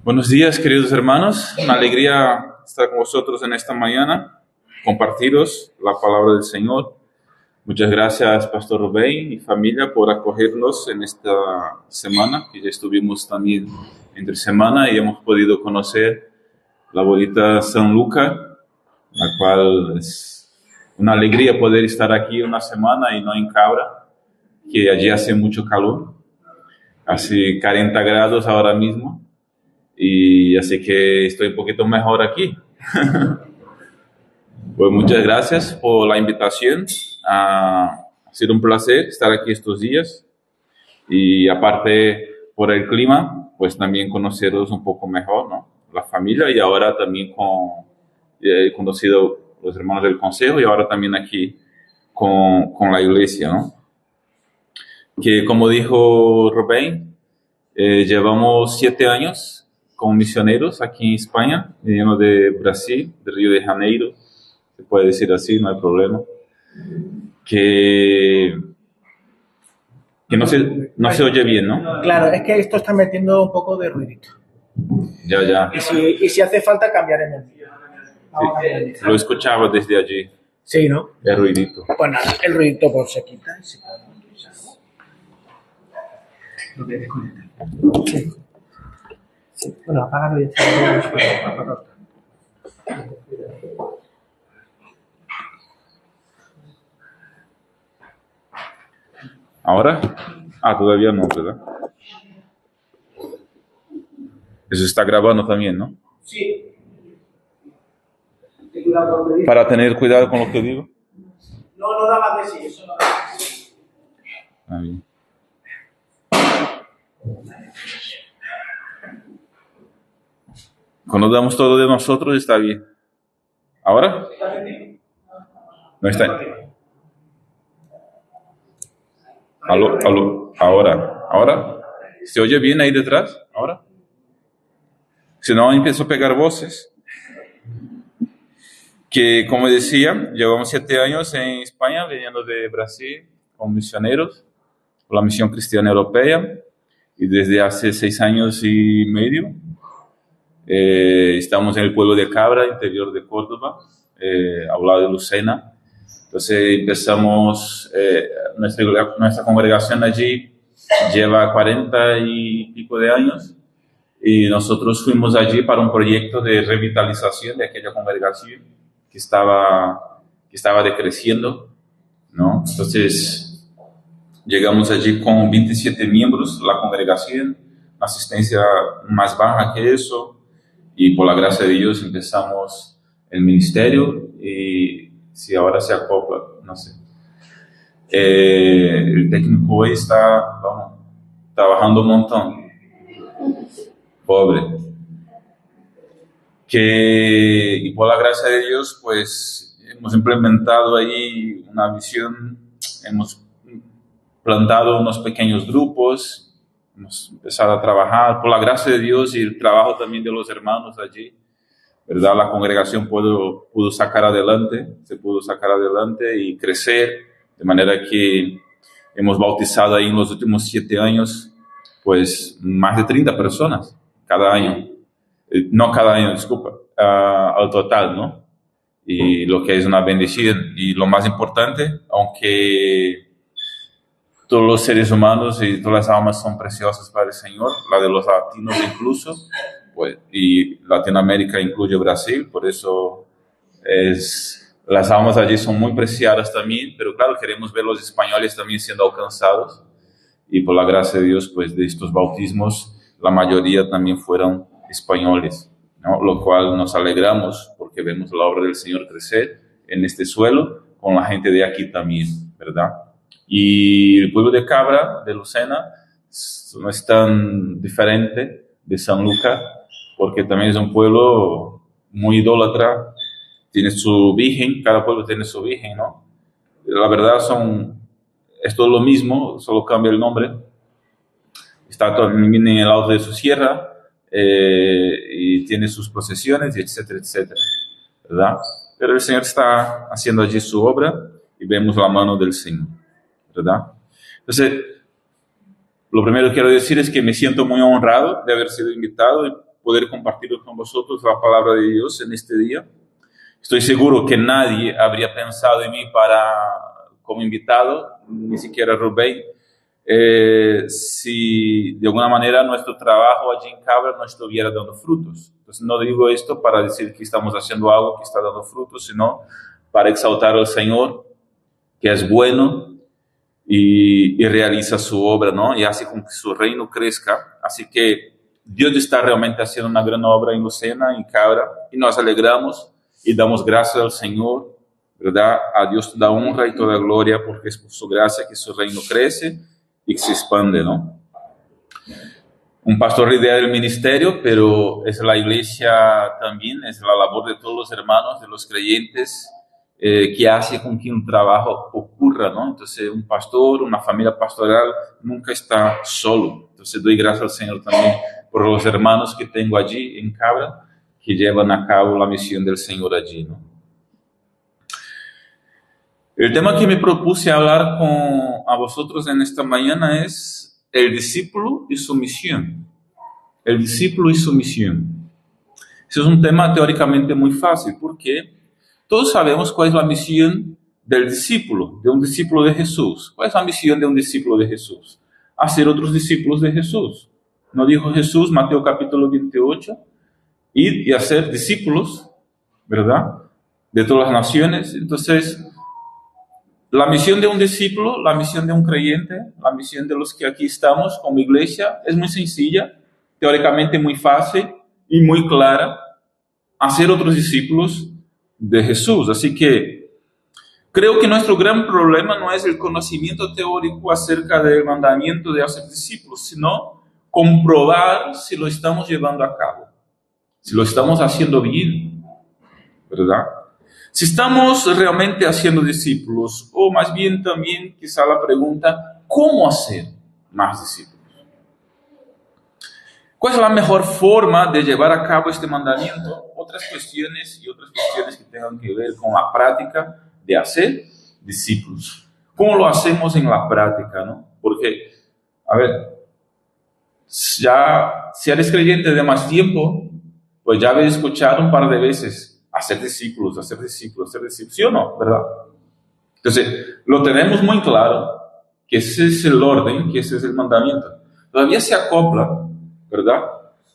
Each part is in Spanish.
Buenos días, queridos hermanos. Una alegría estar con vosotros en esta mañana, compartiros la palabra del Señor. Muchas gracias, Pastor Rubén y familia, por acogernos en esta semana, que ya estuvimos también entre semana y hemos podido conocer la bonita San Lucas, la cual es una alegría poder estar aquí una semana y no en Cabra, que allí hace mucho calor, hace 40 grados ahora mismo. Y así que estoy un poquito mejor aquí. Pues muchas gracias por la invitación. Ha sido un placer estar aquí estos días. Y aparte por el clima, pues también conoceros un poco mejor, ¿no? La familia y ahora también he conocido los hermanos del consejo y ahora también aquí con la iglesia, ¿no? Que como dijo Rubén, llevamos 7 años como misioneros aquí en España, viniendo de Brasil, de Río de Janeiro, se puede decir así, no hay problema. Que no se oye bien, ¿no? Claro, es que esto está metiendo un poco de ruidito. Ya. Y si hace falta, cambiaremos. Sí, lo escuchaba desde allí. Sí, ¿no? El ruidito. Pues nada, el ruidito pues se quita. Lo que desconectar. Sí. Bueno, apágalo y échalo después. ¿Ahora? Todavía no, ¿verdad? Eso está grabando también, ¿no? Sí. Para tener cuidado con lo que digo. No da más de sí, eso no da más de sí. Bien. Cuando damos todo de nosotros está bien. ¿Ahora? No está. Aló. Ahora. ¿Se oye bien ahí detrás? ¿Ahora? Si no, empiezo a pegar voces. Que, como decía, llevamos 7 años en España, viniendo de Brasil como misioneros, por la Misión Cristiana Europea, y desde hace 6 años y medio estamos en el pueblo de Cabra, interior de Córdoba, al lado de Lucena. Entonces empezamos, nuestra congregación allí lleva 40 y pico de años, y nosotros fuimos allí para un proyecto de revitalización de aquella congregación que estaba decreciendo, ¿no? Entonces llegamos allí con 27 miembros, la congregación, asistencia más baja que eso, y por la gracia de Dios empezamos el ministerio, y si ahora se acopla, no sé. El técnico hoy está trabajando un montón. Pobre. Y por la gracia de Dios, pues hemos implementado ahí una visión, hemos plantado unos pequeños grupos, hemos empezado a trabajar por la gracia de Dios y el trabajo también de los hermanos allí, ¿verdad? La congregación se pudo sacar adelante y crecer, de manera que hemos bautizado ahí en los últimos 7 años, pues más de 30 personas cada año. No cada año, disculpa, al total, ¿no? Y lo que es una bendición. Y lo más importante, aunque todos los seres humanos y todas las almas son preciosas para el Señor, la de los latinos incluso, pues, y Latinoamérica incluye Brasil, por eso las almas allí son muy preciadas también, pero claro, queremos ver los españoles también siendo alcanzados, y por la gracia de Dios, pues de estos bautismos, la mayoría también fueron españoles, ¿no? Lo cual nos alegramos porque vemos la obra del Señor crecer en este suelo con la gente de aquí también, ¿verdad? Y el pueblo de Cabra, de Lucena, no es tan diferente de San Lucas, porque también es un pueblo muy idólatra, tiene su virgen, cada pueblo tiene su virgen, ¿no? La verdad es todo lo mismo, solo cambia el nombre. Está también en el lado de su sierra, y tiene sus procesiones, etcétera, etcétera, ¿verdad? Pero el Señor está haciendo allí su obra y vemos la mano del Señor, ¿verdad? Entonces, lo primero que quiero decir es que me siento muy honrado de haber sido invitado poder compartir con vosotros la palabra de Dios en este día. Estoy seguro que nadie habría pensado en mí como invitado, ni siquiera Rubén, si de alguna manera nuestro trabajo allí en Cabra no estuviera dando frutos. Entonces no digo esto para decir que estamos haciendo algo que está dando frutos, sino para exaltar al Señor, que es bueno y realiza su obra, ¿no? Y hace con que su reino crezca. Así que Dios está realmente haciendo una gran obra en Lucena, en Cabra, y nos alegramos y damos gracias al Señor, ¿verdad? A Dios da honra y toda gloria, porque es por su gracia que su reino crece y se expande, ¿no? Un pastor idea del ministerio, pero es la iglesia también, es la labor de todos los hermanos, de los creyentes, que hace con que un trabajo ocurra, ¿no? Entonces, un pastor, una familia pastoral nunca está solo. Entonces, doy gracias al Señor también por los hermanos que tengo allí en Cabra, que llevan a cabo la misión del Señor allí, ¿no? El tema que me propuse hablar a vosotros en esta mañana es el discípulo y su misión. El discípulo y su misión. Ese es un tema teóricamente muy fácil, porque todos sabemos cuál es la misión del discípulo, de un discípulo de Jesús. ¿Cuál es la misión de un discípulo de Jesús? Hacer otros discípulos de Jesús. ¿No dijo Jesús, Mateo capítulo 28? Ir y hacer discípulos, ¿verdad? De todas las naciones. Entonces, la misión de un discípulo, la misión de un creyente, la misión de los que aquí estamos como iglesia es muy sencilla, teóricamente muy fácil y muy clara: hacer otros discípulos de Jesús. Así que creo que nuestro gran problema no es el conocimiento teórico acerca del mandamiento de hacer discípulos, sino comprobar si lo estamos llevando a cabo, si lo estamos haciendo bien, ¿verdad? Si estamos realmente haciendo discípulos, o más bien también quizá la pregunta, ¿cómo hacer más discípulos? ¿Cuál es la mejor forma de llevar a cabo este mandamiento? Otras cuestiones que tengan que ver con la práctica de hacer discípulos. ¿Cómo lo hacemos en la práctica, no? Porque, a ver, ya si eres creyente de más tiempo, pues ya habéis escuchado un par de veces hacer discípulos, hacer discípulos, hacer discípulos, ¿sí o no? ¿Verdad? Entonces, lo tenemos muy claro, que ese es el orden, que ese es el mandamiento. Todavía se acopla, ¿verdad?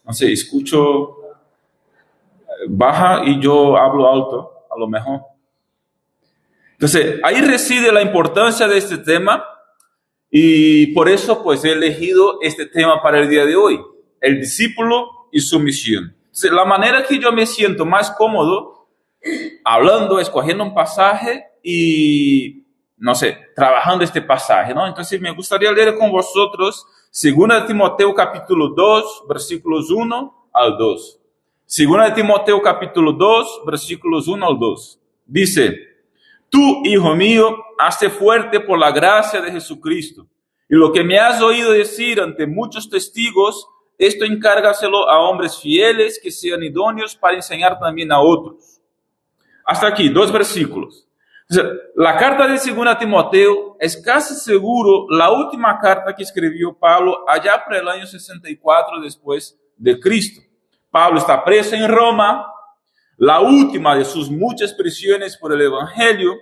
No sé, escucho baja y yo hablo alto, a lo mejor. Entonces, ahí reside la importancia de este tema, y por eso pues he elegido este tema para el día de hoy, el discípulo y su misión. Entonces, la manera que yo me siento más cómodo hablando, escogiendo un pasaje y, no sé, trabajando este pasaje, ¿no? Entonces, me gustaría leer con vosotros 2 Timoteo capítulo 2, versículos 1 al 2. 2 Timoteo capítulo 2, versículos 1 al 2. Dice: tú, hijo mío, hazte fuerte por la gracia de Jesucristo, y lo que me has oído decir ante muchos testigos, esto encárgaselo a hombres fieles que sean idóneos para enseñar también a otros. Hasta aquí, 2 versículos. O sea, la carta de 2 Timoteo es casi seguro la última carta que escribió Pablo allá por el año 64 después de Cristo. Pablo está preso en Roma, la última de sus muchas prisiones por el Evangelio.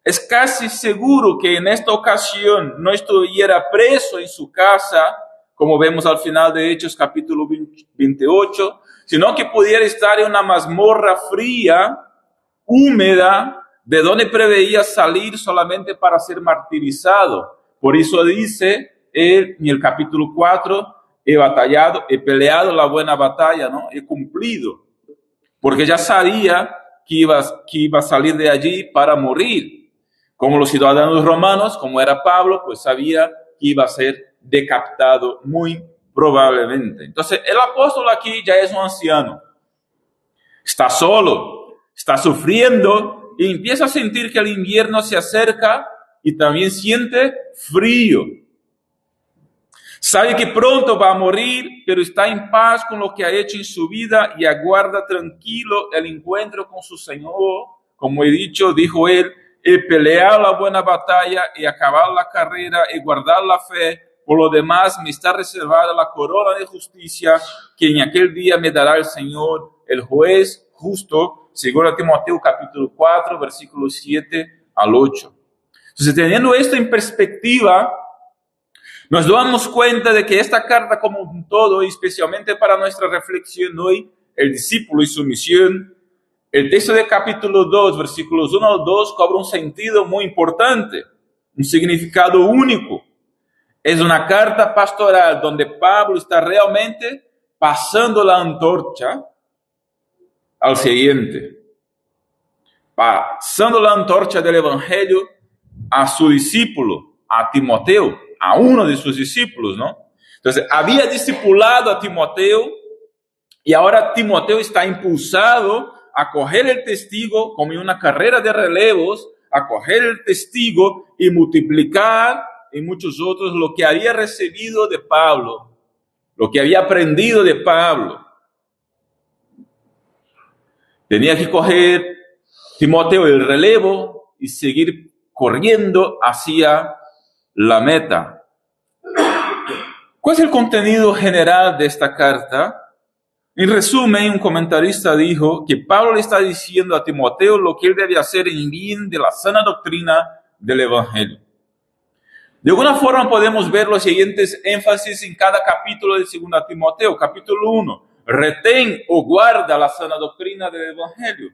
Es casi seguro que en esta ocasión no estuviera preso en su casa, como vemos al final de Hechos capítulo 28, sino que pudiera estar en una mazmorra fría, húmeda, de donde preveía salir solamente para ser martirizado. Por eso dice él en el capítulo 4, he peleado la buena batalla, ¿no? He cumplido, porque ya sabía que iba a salir de allí para morir. Como los ciudadanos romanos, como era Pablo, pues sabía que iba a ser decapitado muy probablemente. Entonces, el apóstol aquí ya es un anciano. Está solo, está sufriendo y empieza a sentir que el invierno se acerca y también siente frío. Sabe que pronto va a morir, pero está en paz con lo que ha hecho en su vida y aguarda tranquilo el encuentro con su Señor. Como he dicho, dijo él, he peleado la buena batalla, he acabado la carrera, he guardado la fe, por lo demás me está reservada la corona de justicia que en aquel día me dará el Señor, el juez justo, según Timoteo capítulo 4, versículos 7 al 8. Entonces, teniendo esto en perspectiva, nos damos cuenta de que esta carta como un todo, y especialmente para nuestra reflexión hoy, el discípulo y su misión, el texto de capítulo 2, versículos 1 al 2, cobra un sentido muy importante, un significado único. Es una carta pastoral donde Pablo está realmente pasando la antorcha al siguiente, pasando la antorcha del Evangelio a su discípulo, a Timoteo, a uno de sus discípulos, ¿no? Entonces, había discipulado a Timoteo y ahora Timoteo está impulsado a coger el testigo como en una carrera de relevos, a coger el testigo y multiplicar en muchos otros lo que había recibido de Pablo, lo que había aprendido de Pablo. Tenía que coger Timoteo el relevo y seguir corriendo hacia la meta. ¿Cuál es el contenido general de esta carta? En resumen, un comentarista dijo que Pablo le está diciendo a Timoteo lo que él debe hacer en bien de la sana doctrina del Evangelio. De alguna forma podemos ver los siguientes énfasis en cada capítulo de 2 Timoteo. Capítulo 1, retén o guarda la sana doctrina del Evangelio.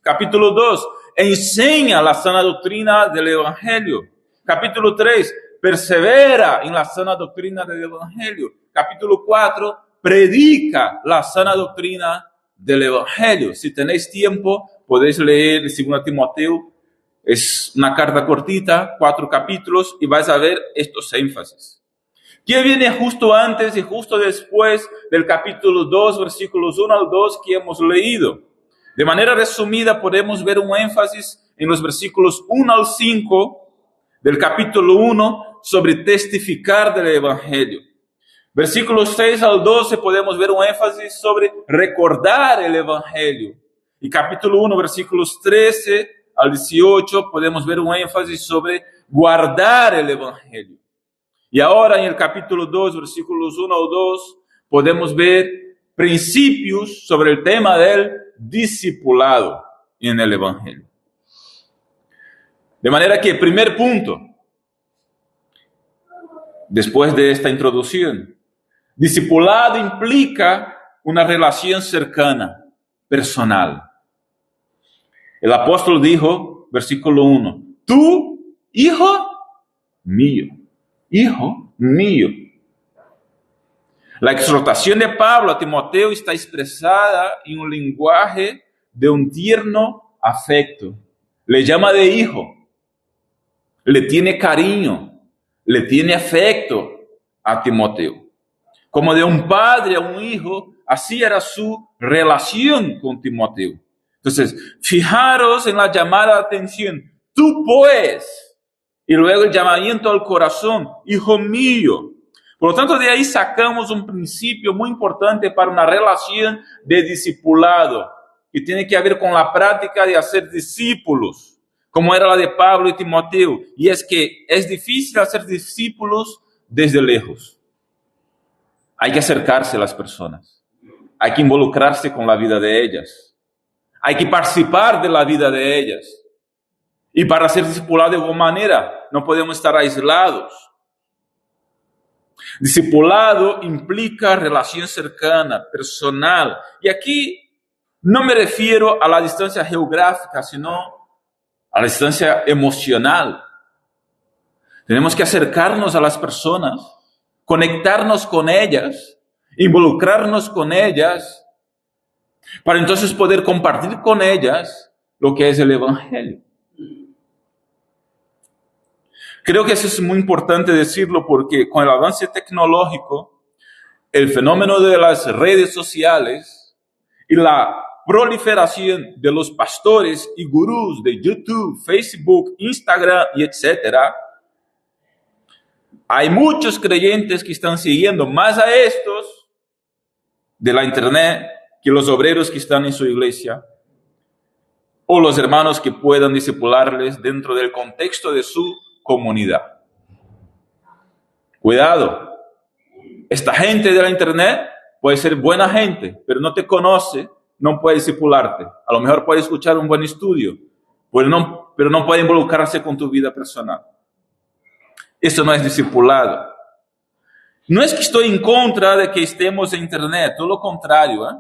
Capítulo 2, enseña la sana doctrina del Evangelio. Capítulo 3, persevera en la sana doctrina del Evangelio. Capítulo 4, predica la sana doctrina del Evangelio. Si tenéis tiempo, podéis leer 2 Timoteo. Es una carta cortita, 4 capítulos, y vais a ver estos énfasis. ¿Qué viene justo antes y justo después del capítulo 2, versículos 1 al 2 que hemos leído? De manera resumida, podemos ver un énfasis en los versículos 1 al 5 del capítulo 1 sobre testificar del Evangelio. Versículos 6 al 12 podemos ver un énfasis sobre recordar el Evangelio. Y capítulo 1, versículos 13 al 18 podemos ver un énfasis sobre guardar el Evangelio. Y ahora en el capítulo 2, versículos 1 al 2, podemos ver principios sobre el tema del discipulado en el Evangelio. De manera que, primer punto, después de esta introducción, discipulado implica una relación cercana, personal. El apóstol dijo, versículo 1, tú, hijo mío, hijo mío. La exhortación de Pablo a Timoteo está expresada en un lenguaje de un tierno afecto. Le llama de hijo, le tiene cariño, le tiene afecto a Timoteo. Como de un padre a un hijo, así era su relación con Timoteo. Entonces, fijaros en la llamada de atención. Tú pues, y luego el llamamiento al corazón, hijo mío. Por lo tanto, de ahí sacamos un principio muy importante para una relación de discipulado, que tiene que ver con la práctica de hacer discípulos, como era la de Pablo y Timoteo. Y es que es difícil hacer discípulos desde lejos. Hay que acercarse a las personas. Hay que involucrarse con la vida de ellas. Hay que participar de la vida de ellas. Y para ser discipulado de alguna manera, no podemos estar aislados. Discipulado implica relación cercana, personal. Y aquí no me refiero a la distancia geográfica, sino a la distancia emocional. Tenemos que acercarnos a las personas, conectarnos con ellas, involucrarnos con ellas, para entonces poder compartir con ellas lo que es el Evangelio. Creo que eso es muy importante decirlo porque con el avance tecnológico, el fenómeno de las redes sociales y la proliferación de los pastores y gurús de YouTube, Facebook, Instagram y etcétera, hay muchos creyentes que están siguiendo más a estos de la internet que los obreros que están en su iglesia o los hermanos que puedan discipularles dentro del contexto de su comunidad. Cuidado. Esta gente de la internet puede ser buena gente, pero no te conoce, no puede discipularte. A lo mejor puede escuchar un buen estudio, pero no puede involucrarse con tu vida personal. Eso no es discipulado. No es que estoy en contra de que estemos en internet, todo lo contrario, ¿eh?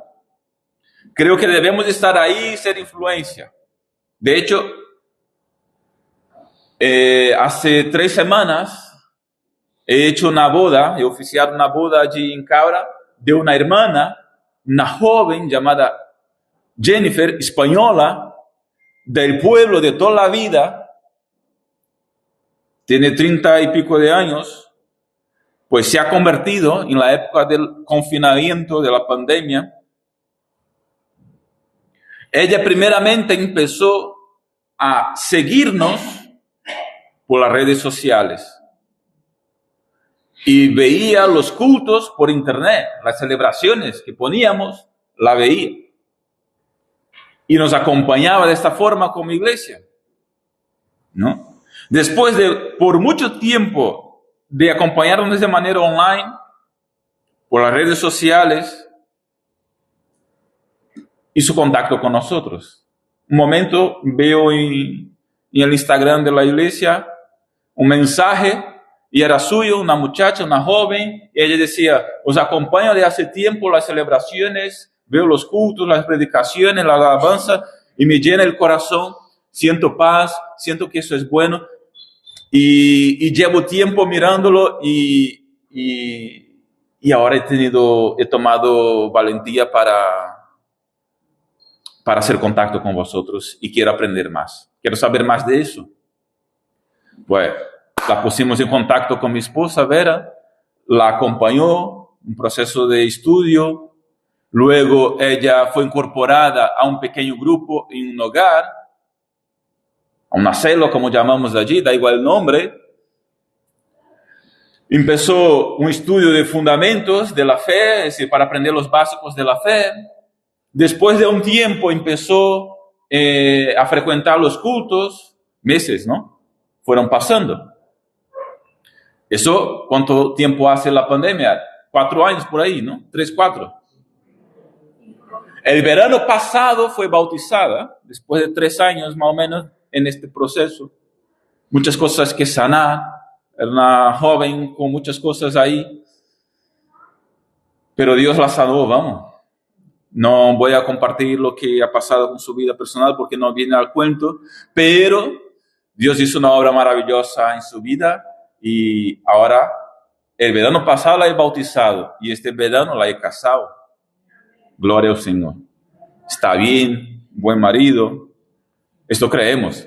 Creo que debemos estar ahí y ser influencia. De hecho, hace 3 semanas he hecho una boda, he oficiado una boda allí en Cabra de una hermana, una joven llamada Jennifer, española, del pueblo de toda la vida, tiene 30 y pico de años, pues se ha convertido en la época del confinamiento, de la pandemia. Ella primeramente empezó a seguirnos por las redes sociales y veía los cultos por internet, las celebraciones que poníamos, la veía. Y nos acompañaba de esta forma como iglesia, ¿no? Después de, por mucho tiempo, de acompañarnos de manera online, por las redes sociales, hizo contacto con nosotros. Un momento veo en el Instagram de la iglesia un mensaje, y era suyo, una muchacha, una joven, y ella decía: os acompaño de hace tiempo las celebraciones, veo los cultos, las predicaciones, la alabanza, y me llena el corazón, siento paz, siento que eso es bueno, y llevo tiempo mirándolo, y ahora he tomado valentía para hacer contacto con vosotros, y quiero aprender más, quiero saber más de eso. Pues la pusimos en contacto con mi esposa Vera, la acompañó, un proceso de estudio, luego ella fue incorporada a un pequeño grupo en un hogar, a una célula como llamamos allí, da igual el nombre. Empezó un estudio de fundamentos de la fe, es decir, para aprender los básicos de la fe. Después de un tiempo empezó a frecuentar los cultos, meses, ¿no? Fueron pasando. ¿Eso cuánto tiempo hace la pandemia? 4 años por ahí, ¿no? 3, 4. El verano pasado fue bautizada, después de 3 años más o menos en este proceso. Muchas cosas que sanar. Era una joven con muchas cosas ahí. Pero Dios la sanó, vamos. No voy a compartir lo que ha pasado con su vida personal porque no viene al cuento. Pero Dios hizo una obra maravillosa en su vida. Y ahora, el verano pasado la he bautizado y este verano la he casado. Gloria al Señor. Está bien, buen marido. Esto creemos.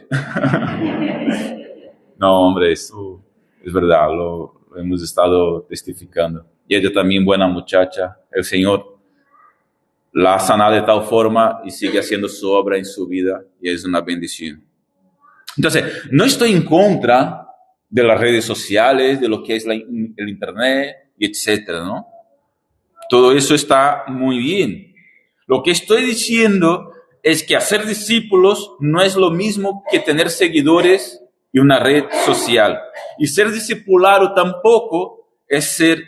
No, hombre, eso es verdad, lo hemos estado testificando. Y ella también buena muchacha. El Señor la ha sanado de tal forma y sigue haciendo su obra en su vida y es una bendición. Entonces, no estoy en contra de las redes sociales, de lo que es el internet, etcétera, ¿no? Todo eso está muy bien. Lo que estoy diciendo es que hacer discípulos no es lo mismo que tener seguidores y una red social. Y ser discipulado tampoco es ser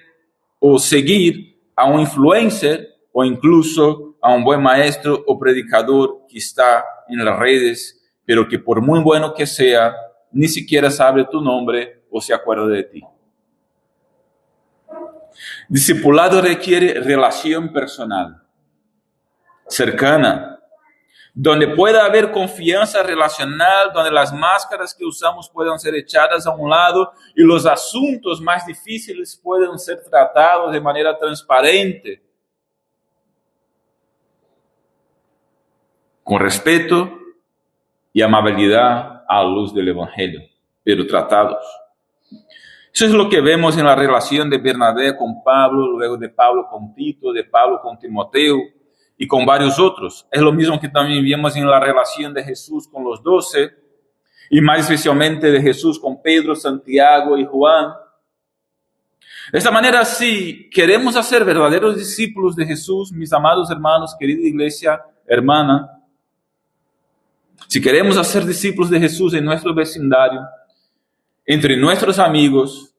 o seguir a un influencer o incluso a un buen maestro o predicador que está en las redes, pero que por muy bueno que sea, ni siquiera sabe tu nombre o se acuerda de ti. Discipulado requiere relación personal, cercana, donde pueda haber confianza relacional, donde las máscaras que usamos puedan ser echadas a un lado y los asuntos más difíciles puedan ser tratados de manera transparente, con respeto y amabilidad a la luz del Evangelio, pero tratados. Eso es lo que vemos en la relación de Bernabé con Pablo, luego de Pablo con Tito, de Pablo con Timoteo y con varios otros. Es lo mismo que también vemos en la relación de Jesús con los 12 y más especialmente de Jesús con Pedro, Santiago y Juan. De esta manera, si queremos hacer verdaderos discípulos de Jesús, mis amados hermanos, querida iglesia, hermana, si queremos hacer discípulos de Jesús en nuestro vecindario, entre nuestros amigos,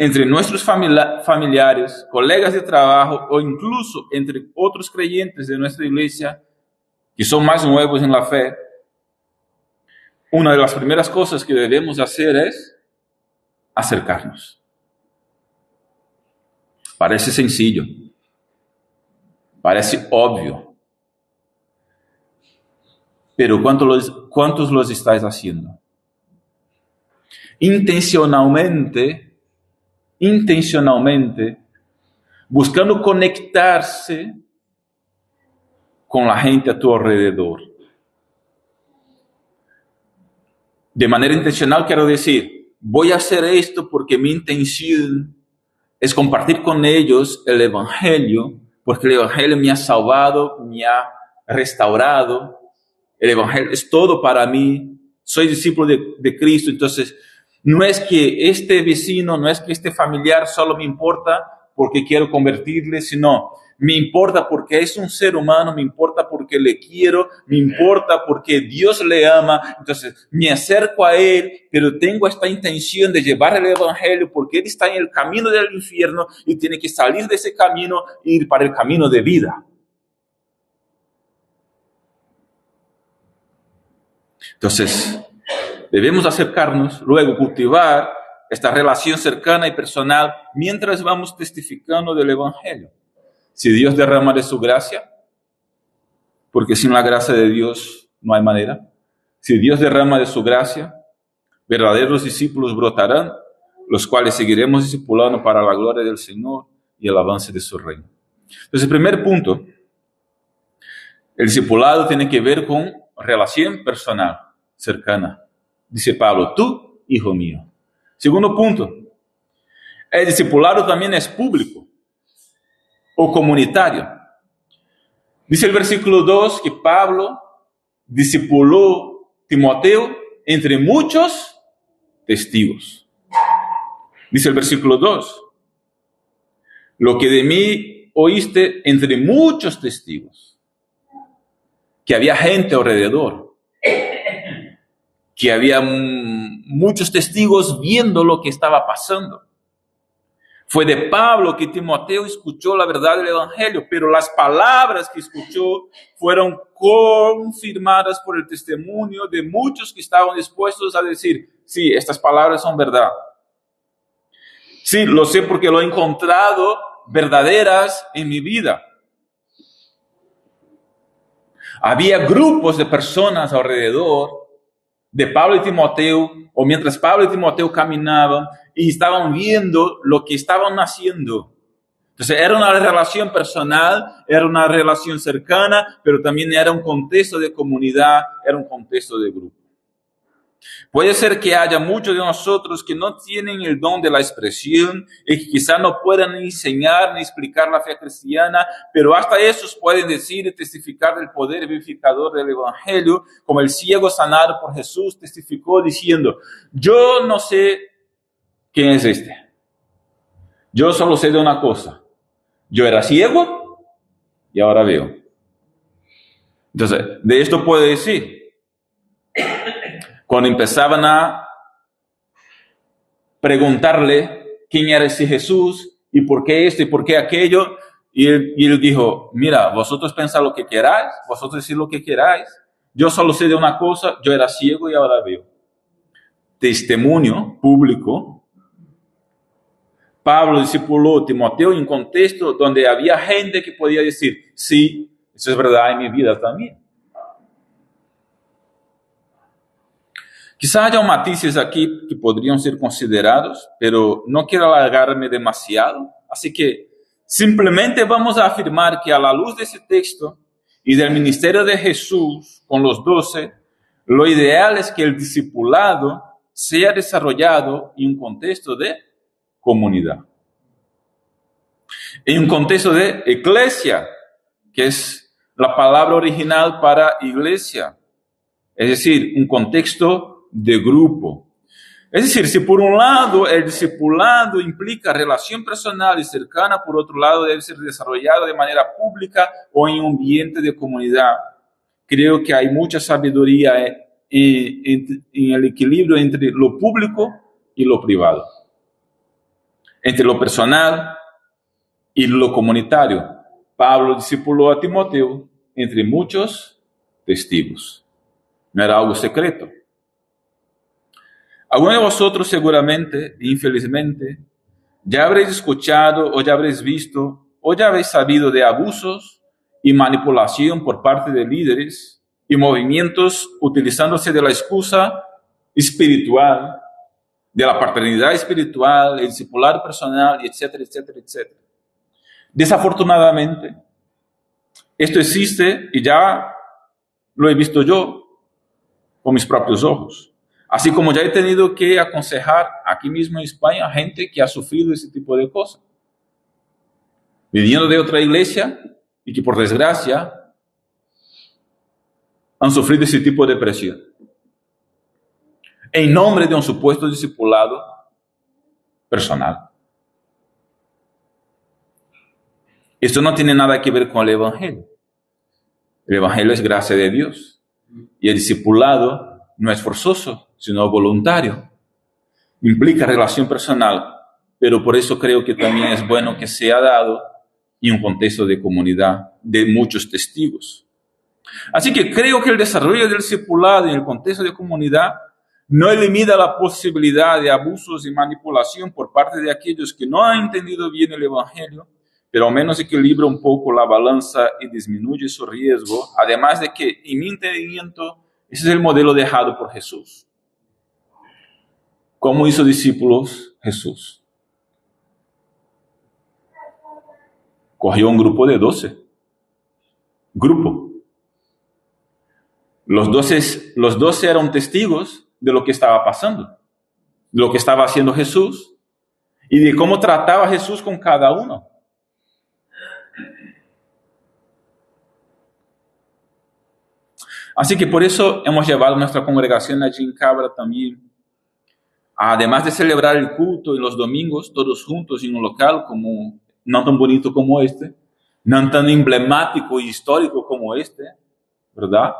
entre nuestros familiares, colegas de trabajo o incluso entre otros creyentes de nuestra iglesia que son más nuevos en la fe, una de las primeras cosas que debemos hacer es acercarnos. Parece sencillo, parece obvio, pero ¿cuántos los estáis haciendo? Intencionalmente, buscando conectarse con la gente a tu alrededor. De manera intencional quiero decir, voy a hacer esto porque mi intención es compartir con ellos el Evangelio, porque el Evangelio me ha salvado, me ha restaurado. El Evangelio es todo para mí. Soy discípulo de Cristo, entonces no es que este vecino, no es que este familiar solo me importa porque quiero convertirle, sino me importa porque es un ser humano, me importa porque le quiero, me importa porque Dios le ama. Entonces me acerco a Él, pero tengo esta intención de llevar el Evangelio porque Él está en el camino del infierno y tiene que salir de ese camino e ir para el camino de vida. Entonces, debemos acercarnos, luego cultivar esta relación cercana y personal mientras vamos testificando del Evangelio. Si Dios derrama de su gracia, porque sin la gracia de Dios no hay manera. Si Dios derrama de su gracia, verdaderos discípulos brotarán, los cuales seguiremos discipulando para la gloria del Señor y el avance de su reino. Entonces, el primer punto, el discipulado tiene que ver con relación personal, cercana. Dice Pablo, tú, hijo mío. Segundo punto, el discipulado también es público o comunitario. Dice el versículo 2 que Pablo discipuló Timoteo entre muchos testigos. Dice el versículo 2, lo que de mí oíste entre muchos testigos, que había gente alrededor, que había muchos testigos viendo lo que estaba pasando. Fue de Pablo que Timoteo escuchó la verdad del Evangelio, pero las palabras que escuchó fueron confirmadas por el testimonio de muchos que estaban dispuestos a decir, sí, estas palabras son verdad. Sí, lo sé porque lo he encontrado verdaderas en mi vida. Había grupos de personas alrededor de Pablo y Timoteo, o mientras Pablo y Timoteo caminaban y estaban viendo lo que estaban haciendo. Entonces era una relación personal, era una relación cercana, pero también era un contexto de comunidad, era un contexto de grupo. Puede ser que haya muchos de nosotros que no tienen el don de la expresión y que quizá no puedan ni enseñar ni explicar la fe cristiana, pero hasta esos pueden decir y testificar del poder vivificador del Evangelio, como el ciego sanado por Jesús testificó diciendo, yo no sé quién es este. Yo solo sé de una cosa. Yo era ciego y ahora veo. Entonces, de esto puedo decir, cuando empezaban a preguntarle quién era ese Jesús y por qué esto y por qué aquello, y él dijo, mira, vosotros pensáis lo que queráis, vosotros decís lo que queráis, yo solo sé de una cosa, yo era ciego y ahora veo. Testimonio público. Pablo discipuló a Timoteo en un contexto donde había gente que podía decir, sí, eso es verdad en mi vida también. Quizá haya matices aquí que podrían ser considerados, pero no quiero alargarme demasiado. Así que simplemente vamos a afirmar que a la luz de ese texto y del ministerio de Jesús con los 12, lo ideal es que el discipulado sea desarrollado en un contexto de comunidad. En un contexto de eclesia, que es la palabra original para iglesia. Es decir, un contexto de grupo. Es decir, si por un lado el discipulado implica relación personal y cercana, por otro lado debe ser desarrollado de manera pública o en un ambiente de comunidad. Creo que hay mucha sabiduría en el equilibrio entre lo público y lo privado. entre lo personal y lo comunitario. Pablo discipuló a Timoteo entre muchos testigos. No era algo secreto. Algunos de vosotros seguramente, infelizmente, ya habréis escuchado o ya habréis visto o ya habéis sabido de abusos y manipulación por parte de líderes y movimientos utilizándose de la excusa espiritual, de la paternidad espiritual, el discipulado personal, etcétera, etcétera, etcétera. Desafortunadamente, esto existe y ya lo he visto yo con mis propios ojos. Así como ya he tenido que aconsejar aquí mismo en España a gente que ha sufrido ese tipo de cosas. Viniendo de otra iglesia y que por desgracia han sufrido ese tipo de presión. En nombre de un supuesto discipulado personal. Esto no tiene nada que ver con el Evangelio. El Evangelio es gracia de Dios. Y el discipulado no es forzoso, sino voluntario. Implica relación personal, pero por eso creo que también es bueno que sea dado en un contexto de comunidad de muchos testigos. Así que creo que el desarrollo del discipulado en el contexto de comunidad no elimina la posibilidad de abusos y manipulación por parte de aquellos que no han entendido bien el Evangelio, pero al menos equilibra un poco la balanza y disminuye su riesgo, además de que, en mi entendimiento, ese es el modelo dejado por Jesús. ¿Cómo hizo discípulos Jesús? Cogió un grupo de 12. Grupo. Los 12 eran testigos de lo que estaba pasando, de lo que estaba haciendo Jesús y de cómo trataba Jesús con cada uno. Así que por eso hemos llevado nuestra congregación allí en Cabra también, además de celebrar el culto en los domingos, todos juntos en un local como, no tan bonito como este, no tan emblemático y histórico como este, ¿verdad?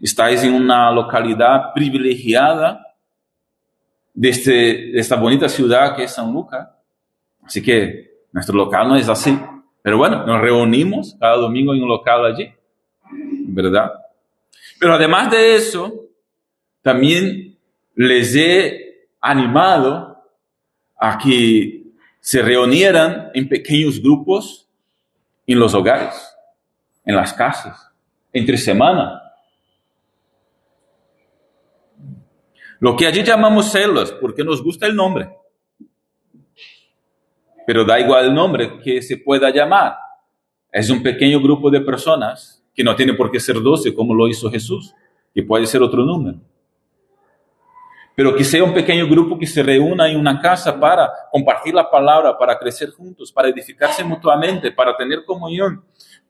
Estáis en una localidad privilegiada de esta bonita ciudad que es San Lucas. Así que nuestro local no es así. Pero bueno, nos reunimos cada domingo en un local allí, ¿verdad? Pero además de eso, también les he animado a que se reunieran en pequeños grupos en los hogares, en las casas, entre semana. Lo que allí llamamos células, porque nos gusta el nombre. Pero da igual el nombre que se pueda llamar. Es un pequeño grupo de personas que no tiene por qué ser 12 como lo hizo Jesús, que puede ser otro número. Pero que sea un pequeño grupo que se reúna en una casa para compartir la palabra, para crecer juntos, para edificarse mutuamente, para tener comunión,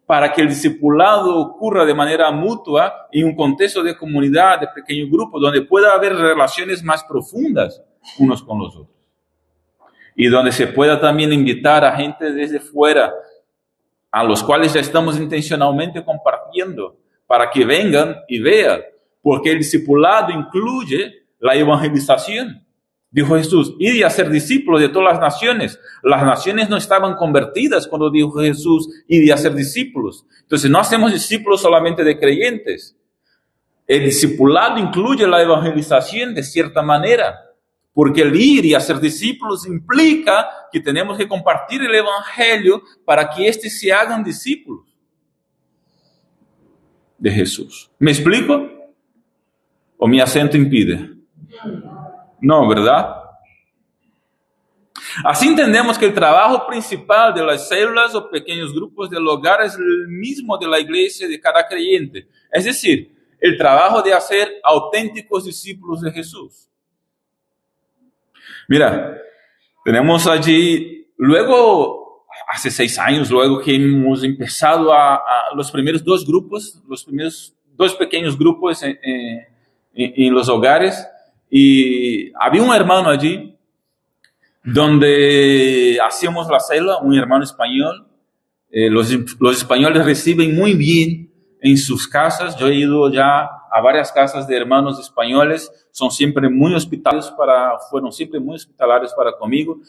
para que el discipulado ocurra de manera mutua en un contexto de comunidad, de pequeño grupo, donde pueda haber relaciones más profundas unos con los otros. Y donde se pueda también invitar a gente desde fuera, a los cuales ya estamos intencionalmente compartiendo, para que vengan y vean, porque el discipulado incluye la evangelización. Dijo Jesús, id y hacer discípulos de todas las naciones. Las naciones no estaban convertidas cuando dijo Jesús, id y hacer discípulos. Entonces no hacemos discípulos solamente de creyentes. El discipulado incluye la evangelización de cierta manera, porque el ir y hacer discípulos implica que tenemos que compartir el evangelio para que éstes se hagan discípulos de Jesús. ¿Me explico? ¿O mi acento impide? No, ¿verdad? Así entendemos que el trabajo principal de las células o pequeños grupos del hogar es el mismo de la iglesia de cada creyente. Es decir, el trabajo de hacer auténticos discípulos de Jesús. Mira, tenemos allí, luego, hace 6 años, luego que hemos empezado a los primeros 2 grupos, los primeros 2 pequeños grupos en los hogares, y había un hermano allí donde hacíamos la célula, un hermano español. Los españoles reciben muy bien en sus casas. Yo he ido ya a varias casas de hermanos españoles, fueron siempre muy hospitalarios para conmigo.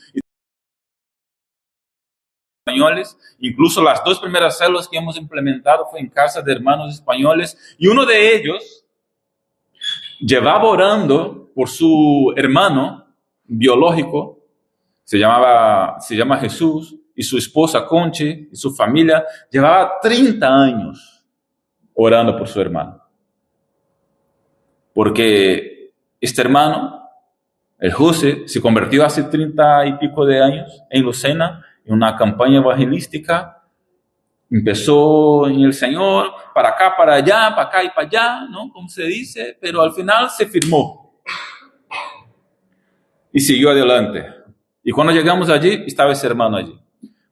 Españoles, incluso las 2 primeras células que hemos implementado fue en casa de hermanos españoles, y uno de ellos llevaba orando por su hermano biológico, se llama Jesús, y su esposa Conchi, y su familia, llevaba 30 años orando por su hermano. Porque este hermano, el José, se convirtió hace 30 y pico de años en Lucena, en una campaña evangelística. Empezó en el Señor, para acá, para allá, para acá y para allá, ¿no? Como se dice, pero al final se firmó y siguió adelante. Y cuando llegamos allí, estaba ese hermano allí.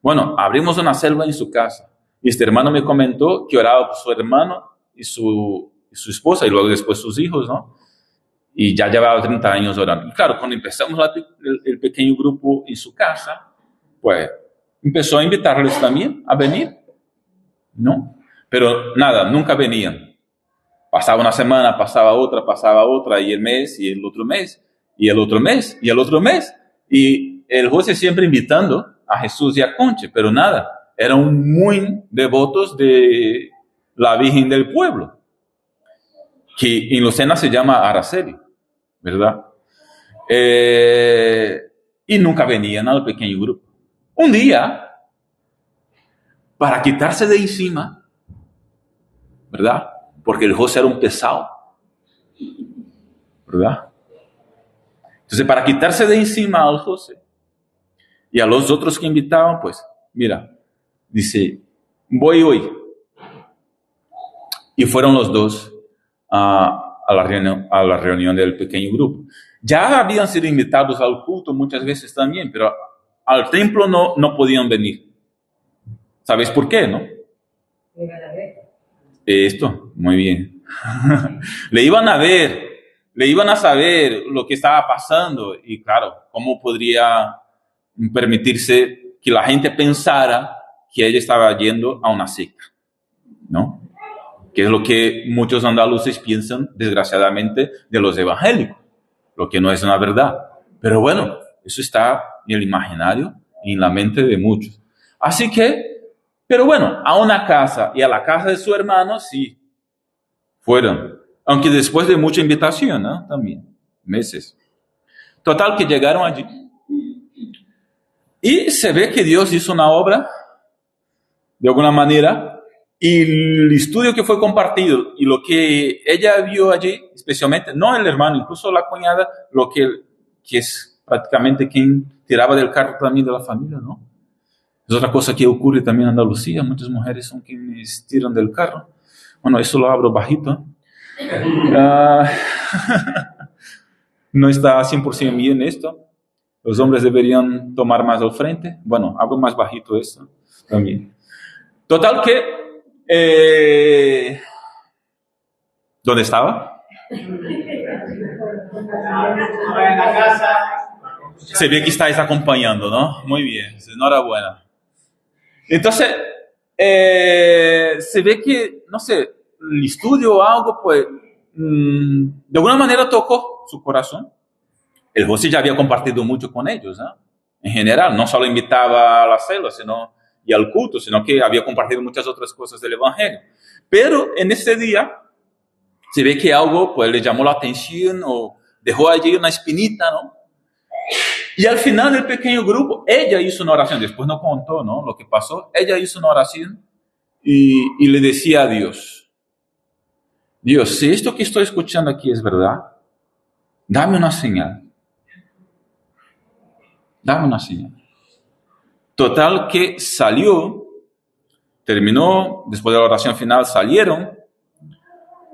Bueno, abrimos una célula en su casa, y este hermano me comentó que oraba por su hermano y su esposa, y luego después sus hijos, ¿no? Y ya llevaba 30 años orando. Y claro, cuando empezamos el pequeño grupo en su casa, pues empezó a invitarles también a venir, ¿no? Pero nada, nunca venían. Pasaba una semana, pasaba otra, y el mes, y el otro mes, y el otro mes, y el otro mes. Y el José siempre invitando a Jesús y a Conche, pero nada, eran muy devotos de la Virgen del Pueblo, que en Lucena se llama Araceli, ¿verdad? Y nunca venían al pequeño grupo. Un día, para quitarse de encima, ¿verdad? Porque el José era un pesado, ¿verdad? Entonces, para quitarse de encima al José y a los otros que invitaban, pues, mira, dice, voy hoy. Y fueron los dos a la reunión del pequeño grupo. Ya habían sido invitados al culto muchas veces también, pero al templo no podían venir. ¿Sabéis por qué, no? Esto, muy bien. Le iban a ver, le iban a saber lo que estaba pasando, y claro, ¿cómo podría permitirse que la gente pensara que ella estaba yendo a una secta? ¿No? Que es lo que muchos andaluces piensan, desgraciadamente, de los evangélicos, lo que no es una verdad. Pero bueno, eso está en el imaginario y en la mente de muchos. Así que, pero bueno, a una casa y a la casa de su hermano sí fueron, aunque después de mucha invitación, ¿no? También, meses. Total, que llegaron allí y se ve que Dios hizo una obra, de alguna manera, y el estudio que fue compartido y lo que ella vio allí, especialmente, no el hermano, incluso la cuñada, lo que es prácticamente quien tiraba del carro también de la familia, ¿no? Es otra cosa que ocurre también en Andalucía, muchas mujeres son quienes tiran del carro. Bueno, eso lo abro bajito. No está 100% bien esto. Los hombres deberían tomar más al frente. Bueno, abro más bajito esto también. Total que... ¿dónde estaba? En la casa. Se ve que estáis acompañando, ¿no? Muy bien, enhorabuena. Entonces, se ve que, no sé, el estudio o algo, pues, de alguna manera tocó su corazón. El José ya había compartido mucho con ellos, ¿no? En general, no solo invitaba a la célula, y al culto, sino que había compartido muchas otras cosas del Evangelio. Pero en ese día, se ve que algo, pues, le llamó la atención o dejó allí una espinita, ¿no? Y al final del pequeño grupo, ella hizo una oración, después no contó, ¿no?, lo que pasó. Ella hizo una oración y le decía a Dios, Dios, si esto que estoy escuchando aquí es verdad, dame una señal. Dame una señal. Total que salió, terminó, después de la oración final salieron,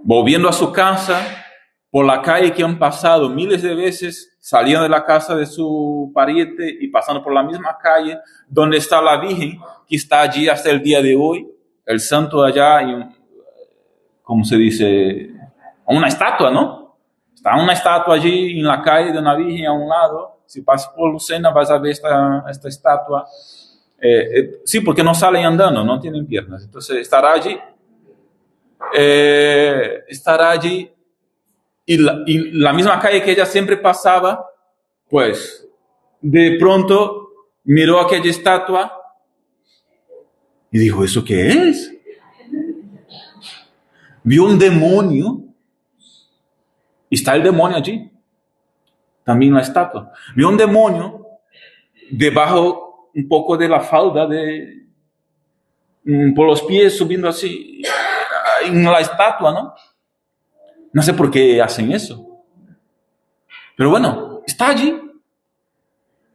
volviendo a su casa, por la calle que han pasado miles de veces, salían de la casa de su pariente y pasando por la misma calle donde está la Virgen, que está allí hasta el día de hoy, el santo allá, ¿cómo se dice? Una estatua, ¿no? Está una estatua allí en la calle de una Virgen a un lado. Si pasas por Lucena vas a ver esta estatua. Sí, porque no salen andando, no tienen piernas. Entonces estará allí. estará allí y la misma calle que ella siempre pasaba, pues de pronto miró aquella estatua y dijo, ¿eso qué es? Vio un demonio y está el demonio allí, también la estatua. Vio un demonio debajo un poco de la falda por los pies subiendo así en la estatua, ¿no? No sé por qué hacen eso. Pero bueno, está allí.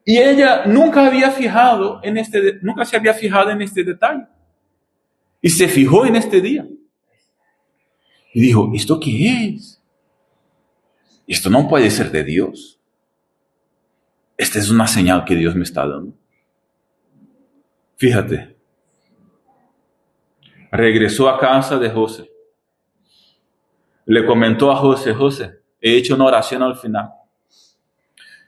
Y ella nunca se había fijado en este detalle. Y se fijó en este día. Y dijo, ¿esto qué es? Esto no puede ser de Dios. Esta es una señal que Dios me está dando. Fíjate. Regresó a casa de José. Le comentó a José, José, he hecho una oración al final.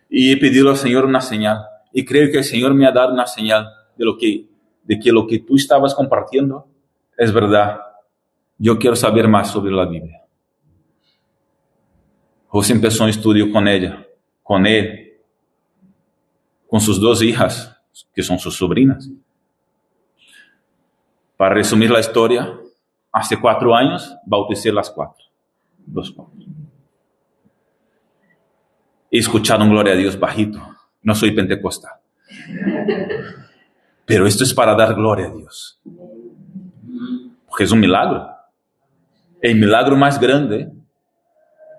Y he pedido al Señor una señal. Y creo que el Señor me ha dado una señal de que lo que tú estabas compartiendo es verdad. Yo quiero saber más sobre la Biblia. José empezó un estudio con ella, con él, con sus 2 hijas, que son sus sobrinas. Para resumir la historia, hace 4 años bauticé las 4. Los 4. Y escucharon gloria a Dios bajito. No soy pentecostal. Pero esto es para dar gloria a Dios. Porque es un milagro. El milagro más grande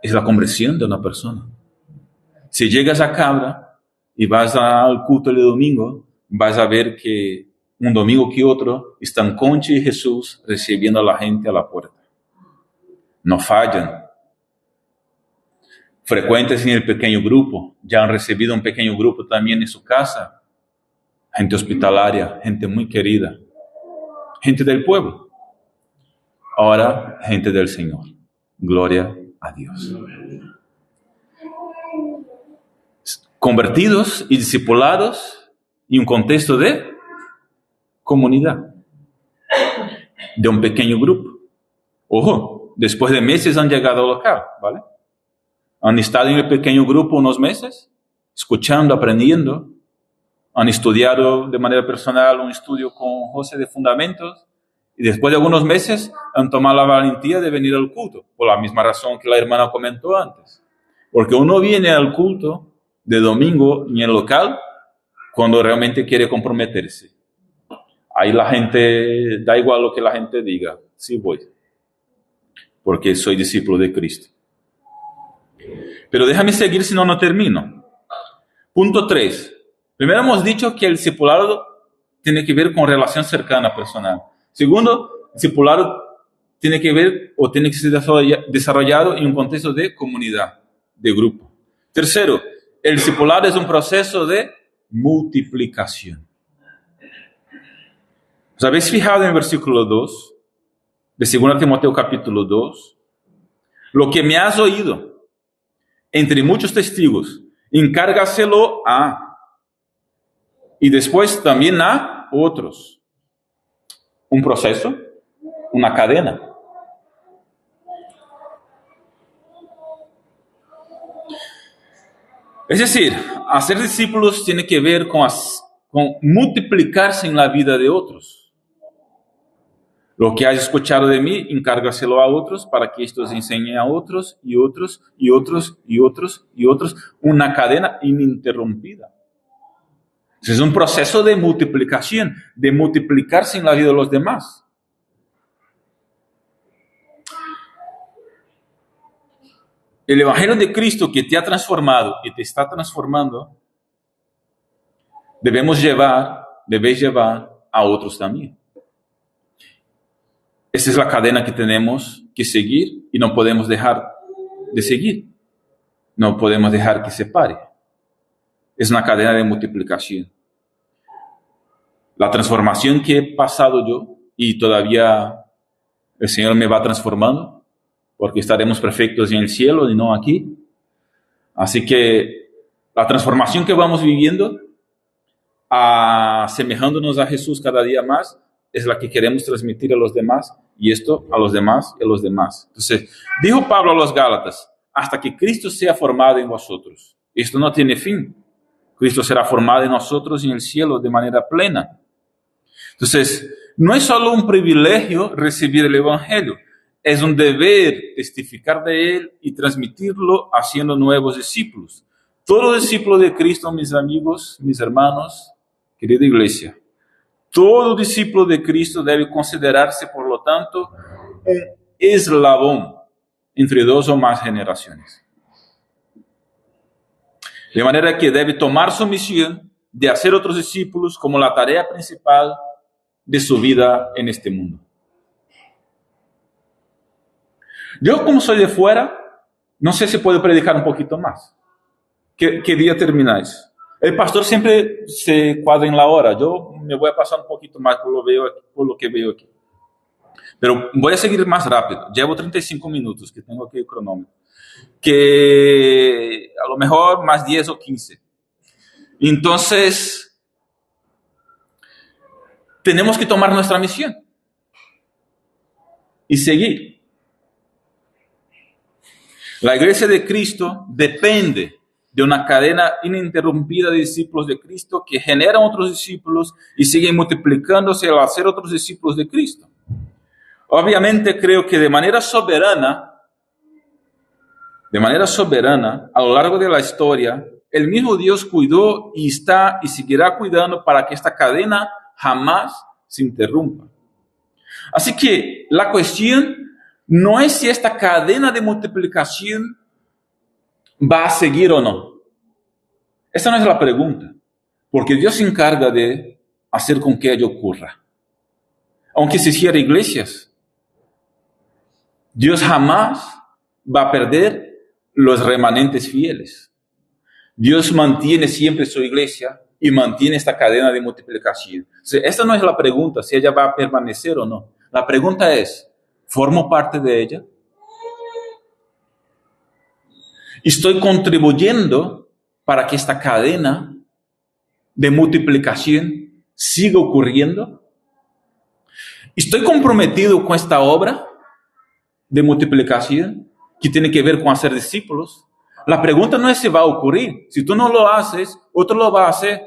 es la conversión de una persona. Si llegas a Cabra y vas al culto de domingo, vas a ver que un domingo que otro están Conchi y Jesús recibiendo a la gente a la puerta. No fallan. Frecuentes en el pequeño grupo. Ya han recibido un pequeño grupo también en su casa. Gente hospitalaria, gente muy querida. Gente del pueblo. Ahora, gente del Señor. Gloria a Dios. Convertidos y discipulados en un contexto de comunidad. De un pequeño grupo. Ojo, después de meses han llegado al local, ¿vale? Han estado en el pequeño grupo unos meses, escuchando, aprendiendo. Han estudiado de manera personal un estudio con José de fundamentos. Y después de algunos meses han tomado la valentía de venir al culto. Por la misma razón que la hermana comentó antes. Porque uno viene al culto de domingo en el local cuando realmente quiere comprometerse. Ahí la gente, da igual lo que la gente diga. Sí voy. Porque soy discípulo de Cristo. Pero déjame seguir, si no, no termino. Punto 3. Primero hemos dicho que el discipulado tiene que ver con relación cercana personal. Segundo, el discipulado tiene que ver o tiene que ser desarrollado en un contexto de comunidad, de grupo. Tercero, el discipulado es un proceso de multiplicación. ¿Os habéis fijado en el versículo 2 de 2 Timoteo capítulo 2? Lo que me has oído entre muchos testigos, encárgaselo a, y después también a otros. Un proceso, una cadena. Es decir, hacer discípulos tiene que ver con multiplicarse en la vida de otros. Lo que has escuchado de mí, encárgaselo a otros para que estos enseñen a otros y otros y otros y otros y otros. Una cadena ininterrumpida. Es un proceso de multiplicación, de multiplicarse en la vida de los demás. El Evangelio de Cristo que te ha transformado y te está transformando, debéis llevar a otros también. Esta es la cadena que tenemos que seguir y no podemos dejar de seguir. No podemos dejar que se pare. Es una cadena de multiplicación. La transformación que he pasado yo y todavía el Señor me va transformando, porque estaremos perfectos en el cielo y no aquí. Así que la transformación que vamos viviendo, asemejándonos a Jesús cada día más, es la que queremos transmitir a los demás, y esto a los demás y a los demás. Entonces, dijo Pablo a los Gálatas, hasta que Cristo sea formado en vosotros. Esto no tiene fin. Cristo será formado en nosotros en el cielo de manera plena. Entonces, no es solo un privilegio recibir el Evangelio, es un deber testificar de él y transmitirlo haciendo nuevos discípulos. Todo discípulo de Cristo, mis amigos, mis hermanos, querida iglesia, todo discípulo de Cristo debe considerarse, por lo tanto, un eslabón entre dos o más generaciones. De manera que debe tomar su misión de hacer otros discípulos como la tarea principal de su vida en este mundo. Yo, como soy de fuera, no sé si puedo predicar un poquito más. ¿Qué día termináis? El pastor siempre se cuadra en la hora. Yo me voy a pasar un poquito más por lo que veo aquí. Pero voy a seguir más rápido. Llevo 35 minutos, que tengo aquí el cronómetro. Que a lo mejor más 10 o 15. Entonces, tenemos que tomar nuestra misión y seguir. La iglesia de Cristo depende de una cadena ininterrumpida de discípulos de Cristo que generan otros discípulos y siguen multiplicándose al hacer otros discípulos de Cristo. Obviamente creo que de manera soberana, a lo largo de la historia, el mismo Dios cuidó y está y seguirá cuidando para que esta cadena jamás se interrumpa. Así que la cuestión no es si esta cadena de multiplicación va a seguir o no. Esa no es la pregunta, porque Dios se encarga de hacer con que ello ocurra. Aunque se cierren iglesias, Dios jamás va a perder los remanentes fieles. Dios mantiene siempre su iglesia y mantiene esta cadena de multiplicación. O sea, esta no es la pregunta, si ella va a permanecer o no. La pregunta es, ¿formo parte de ella? ¿Estoy contribuyendo para que esta cadena de multiplicación siga ocurriendo? ¿Estoy comprometido con esta obra de multiplicación que tiene que ver con hacer discípulos? La pregunta no es si va a ocurrir. Si tú no lo haces, otro lo va a hacer.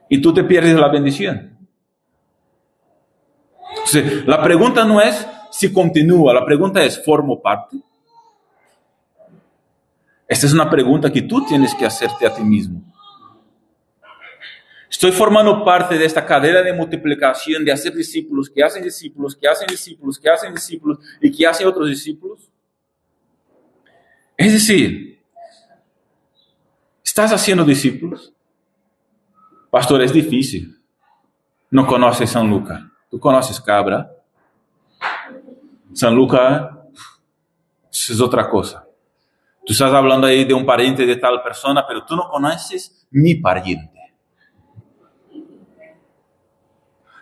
Y tú te pierdes la bendición. Entonces, la pregunta no es si continúa, la pregunta es, ¿formo parte? Esta es una pregunta que tú tienes que hacerte a ti mismo. Estoy formando parte de esta cadena de multiplicación, de hacer discípulos, que hacen discípulos, que hacen discípulos, que hacen discípulos y que hacen otros discípulos. Es decir, ¿estás haciendo discípulos? Pastor, es difícil. No conoces San Lucas. ¿Tú conoces Cabra? San Lucas es otra cosa. Tú estás hablando ahí de un pariente de tal persona, pero tú no conoces mi pariente.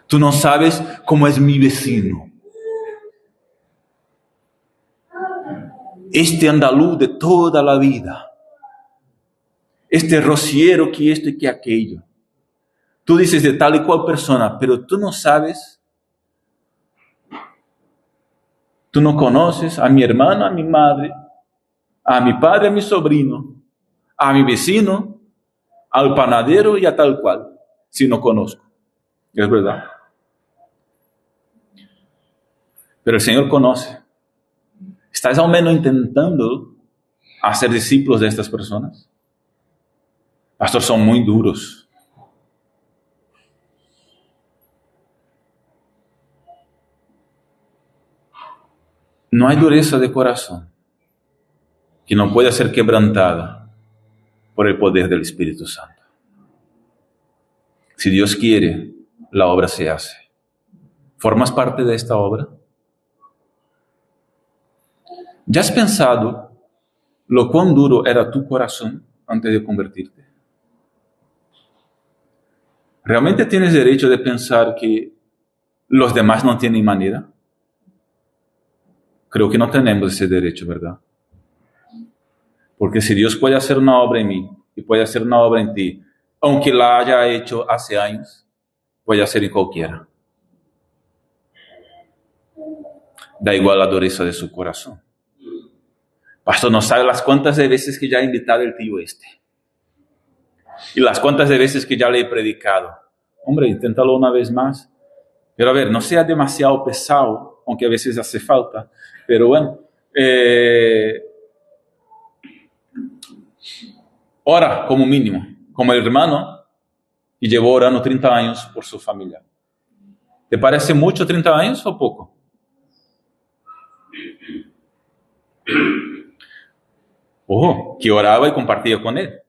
Tú no sabes cómo es mi vecino. Este andaluz de toda la vida. Este rociero que esto y que aquello. Tú dices de tal y cual persona, pero tú no sabes. Tú no conoces a mi hermana, a mi madre, a mi padre, a mi sobrino, a mi vecino, al panadero y a tal cual, si no conozco. Es verdad. Pero el Señor conoce. ¿Estás al menos intentando hacer discípulos de estas personas? Pastor, son muy duros. No hay dureza de corazón que no pueda ser quebrantada por el poder del Espíritu Santo. Si Dios quiere, la obra se hace. ¿Formas parte de esta obra? ¿Ya has pensado lo cuán duro era tu corazón antes de convertirte? ¿Realmente tienes derecho de pensar que los demás no tienen manera? Creo que no tenemos ese derecho, ¿verdad? Porque si Dios puede hacer una obra en mí y puede hacer una obra en ti, aunque la haya hecho hace años, puede hacer en cualquiera. Da igual la dureza de su corazón. Pastor, no sabe las cuantas de veces que ya he invitado el tío este. Y las cuantas de veces que ya le he predicado. Hombre, inténtalo una vez más. Pero a ver, no sea demasiado pesado, aunque a veces hace falta. Pero bueno, ora como mínimo, como el hermano que llevó orando 30 años por su familia. ¿Te parece mucho 30 años o poco? Ojo, que oraba y compartía con él.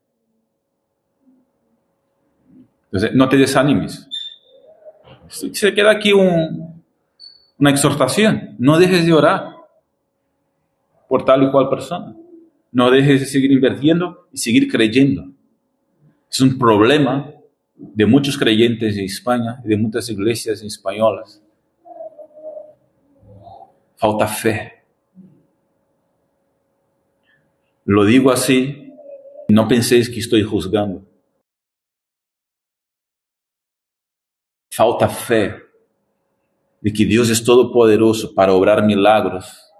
Entonces, no te desanimes. Se queda aquí una exhortación. No dejes de orar por tal y cual persona. No dejes de seguir invirtiendo y seguir creyendo. Es un problema de muchos creyentes en España y de muchas iglesias españolas. Falta fe. Lo digo así, no penséis que estoy juzgando. Falta fe de que Dios es todopoderoso para obrar milagros,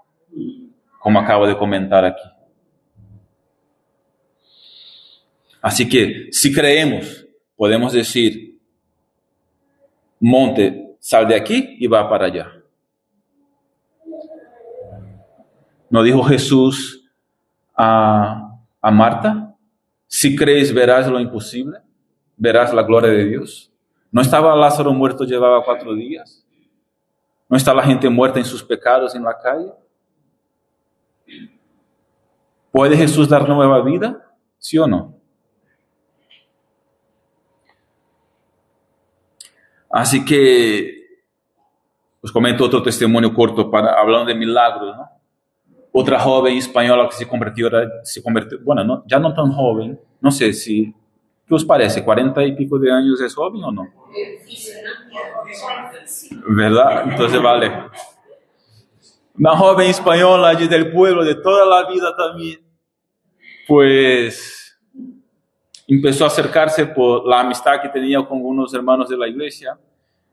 como acabo de comentar aquí. Así que, si creemos, podemos decir, monte, sal de aquí y va para allá. ¿No dijo Jesús a Marta? Si crees, verás lo imposible, verás la gloria de Dios. ¿No estaba Lázaro muerto, llevaba 4 días? ¿No está la gente muerta en sus pecados en la calle? ¿Puede Jesús dar nueva vida? ¿Sí o no? Así que os comento otro testimonio corto hablando de milagros, ¿no? Otra joven española que se convirtió, bueno, no, ya no tan joven, no sé si, ¿qué os parece? ¿40 y pico de años es joven o no? ¿Verdad? Entonces vale. Una joven española allí del pueblo, de toda la vida también, pues empezó a acercarse por la amistad que tenía con unos hermanos de la iglesia.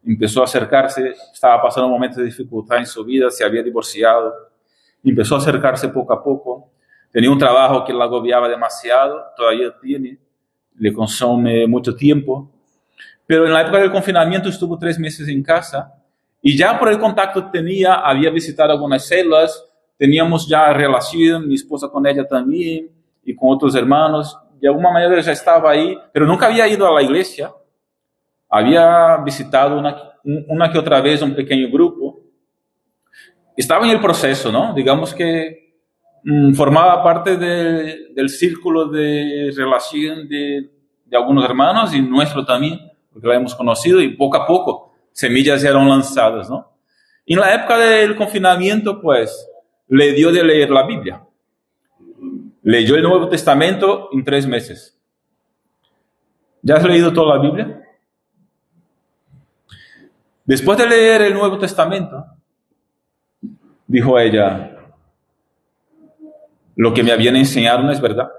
Empezó a acercarse, estaba pasando un momento de dificultad en su vida, se había divorciado. Empezó a acercarse poco a poco. Tenía un trabajo que la agobiaba demasiado, todavía tiene, le consume mucho tiempo. Pero en la época del confinamiento estuvo 3 meses en casa y ya por el contacto que tenía, había visitado algunas células, teníamos ya relación, mi esposa con ella también y con otros hermanos. De alguna manera ya estaba ahí, pero nunca había ido a la iglesia. Había visitado una que otra vez un pequeño grupo. Estaba en el proceso, ¿no? Digamos que formaba parte del círculo de relación de algunos hermanos y nuestro también, porque la hemos conocido y poco a poco semillas eran lanzadas, ¿no? Y en la época del confinamiento, pues, le dio de leer la Biblia. Leyó el Nuevo Testamento en 3 meses. ¿Ya has leído toda la Biblia? Después de leer el Nuevo Testamento, dijo ella, lo que me habían enseñado no es verdad,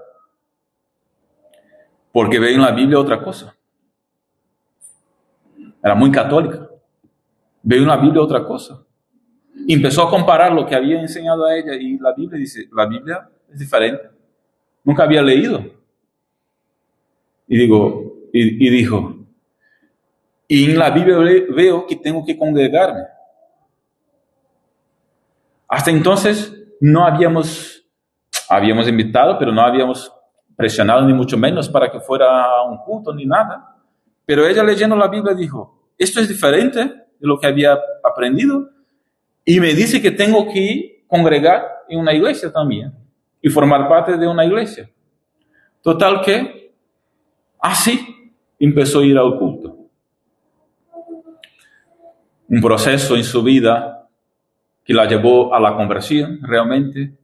porque veo en la Biblia otra cosa. Era muy católica. Veo en la Biblia otra cosa. Y empezó a comparar lo que había enseñado a ella y la Biblia dice, la Biblia es diferente. Nunca había leído. Y dijo, y en la Biblia veo que tengo que congregarme. Hasta entonces no habíamos invitado, pero no habíamos presionado ni mucho menos para que fuera un culto ni nada. Pero ella leyendo la Biblia dijo, esto es diferente de lo que había aprendido y me dice que tengo que congregar en una iglesia también y formar parte de una iglesia. Total que así empezó a ir al culto. Un proceso en su vida que la llevó a la conversión realmente.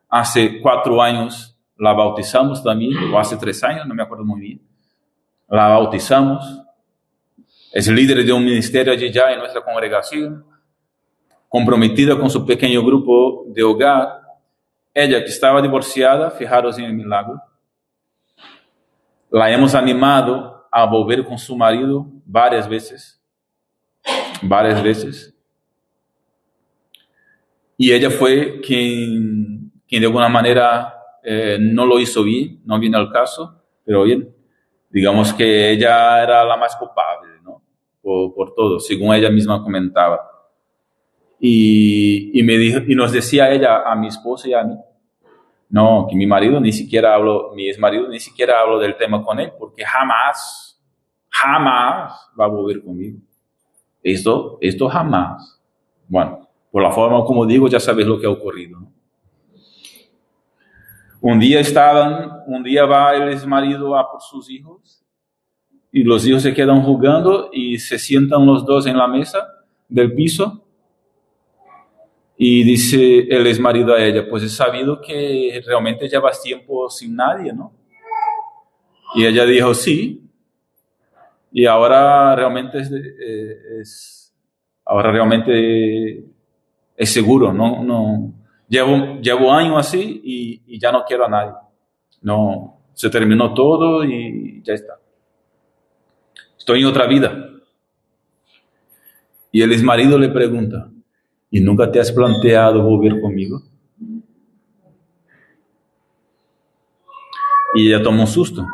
Hace 4 años la bautizamos también, o hace 3 años, no me acuerdo muy bien. La bautizamos. Es líder de un ministerio allí ya en nuestra congregación, comprometida con su pequeño grupo de hogar. Ella que estaba divorciada, fijaros en el milagro. La hemos animado a volver con su marido varias veces. varias veces. Y ella fue quien de alguna manera no lo hizo bien, no viene al caso, pero bien, digamos que ella era la más culpable, ¿no? Por todo, según ella misma comentaba. Y me dijo, y nos decía ella, a mi esposa y a mí, no, que mi marido ni siquiera habló, mi ex marido ni siquiera habló del tema con él, porque jamás va a volver conmigo. Esto jamás. Bueno, por la forma como digo, ya sabes lo que ha ocurrido, ¿no? Un día va el ex marido a por sus hijos y los hijos se quedan jugando y se sientan los dos en la mesa del piso. Y dice el ex marido a ella, pues he sabido que realmente llevas tiempo sin nadie, ¿no? Y ella dijo, sí. Y ahora realmente ahora realmente es seguro, no. Llevo años así y ya no quiero a nadie. No, se terminó todo y ya está. Estoy en otra vida. Y el ex marido le pregunta, ¿y nunca te has planteado volver conmigo? Y ella toma un susto.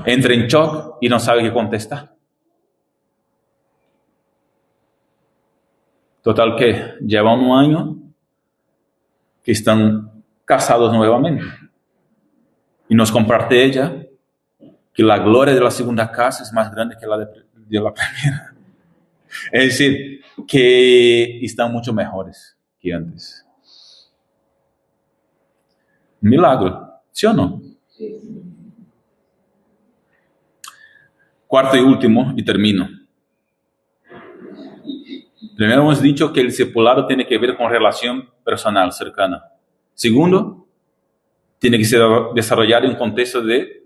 Entra en shock y no sabe qué contestar. Total que llevan un año que están casados nuevamente. Y nos comparte ella que la gloria de la segunda casa es más grande que la de la primera. Es decir, que están mucho mejores que antes. Milagro, ¿sí o no? Cuarto y último, y termino. Primero hemos dicho que el discipulado tiene que ver con relación personal, cercana. Segundo, tiene que ser desarrollado en un contexto de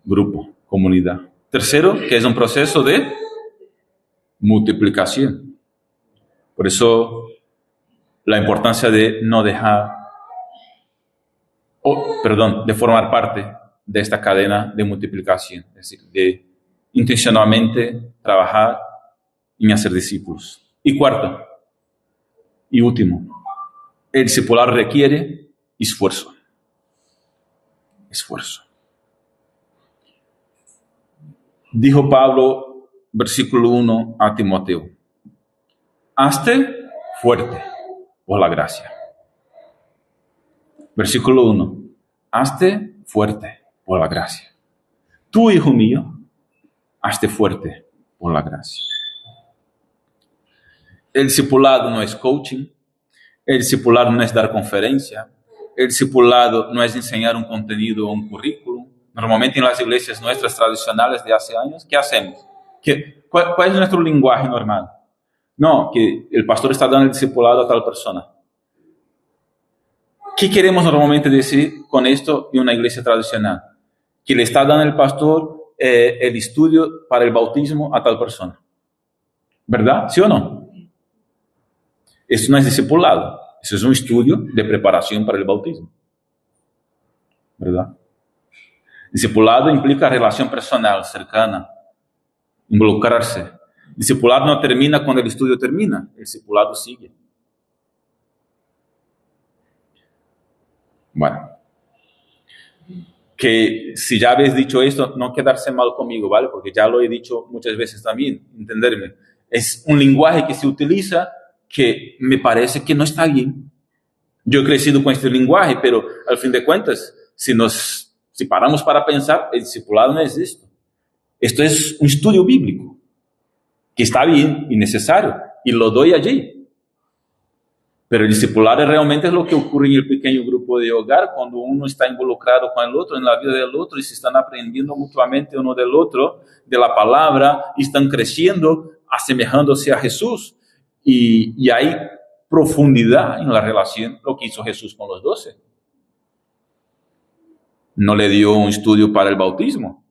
grupo, comunidad. Tercero, que es un proceso de multiplicación. Por eso, la importancia de no dejar, de formar parte de esta cadena de multiplicación. Es decir, de intencionalmente trabajar en hacer discípulos. Y cuarto, y último, el discipulado requiere esfuerzo. Esfuerzo. Dijo Pablo, versículo 1 a Timoteo, hazte fuerte por la gracia. Versículo 1, hazte fuerte por la gracia. Tú, hijo mío, hazte fuerte por la gracia. El discipulado no es coaching, el discipulado no es dar conferencia, el discipulado no es enseñar un contenido o un currículum. Normalmente en las iglesias nuestras tradicionales de hace años, ¿qué hacemos? ¿Cuál es nuestro lenguaje normal? No, que el pastor está dando el discipulado a tal persona. ¿Qué queremos normalmente decir con esto en una iglesia tradicional? Que le está dando el pastor el estudio para el bautismo a tal persona. ¿Verdad? ¿Sí o no? Eso no es discipulado. Eso es un estudio de preparación para el bautismo. ¿Verdad? Discipulado implica relación personal, cercana, involucrarse. Discipulado no termina cuando el estudio termina. El discipulado sigue. Bueno. Que si ya habéis dicho esto, no quedarse mal conmigo, ¿vale? Porque ya lo he dicho muchas veces también, entenderme. Es un lenguaje que se utiliza que me parece que no está bien. Yo he crecido con este lenguaje, pero al fin de cuentas, si paramos para pensar, el discipulado no es esto. Esto es un estudio bíblico, que está bien y necesario, y lo doy allí. Pero el discipulado realmente es lo que ocurre en el pequeño grupo de hogar, cuando uno está involucrado con el otro, en la vida del otro, y se están aprendiendo mutuamente uno del otro, de la palabra, y están creciendo, asemejándose a Jesús. Y hay profundidad en la relación, lo que hizo Jesús con los 12. No le dio un estudio para el bautismo.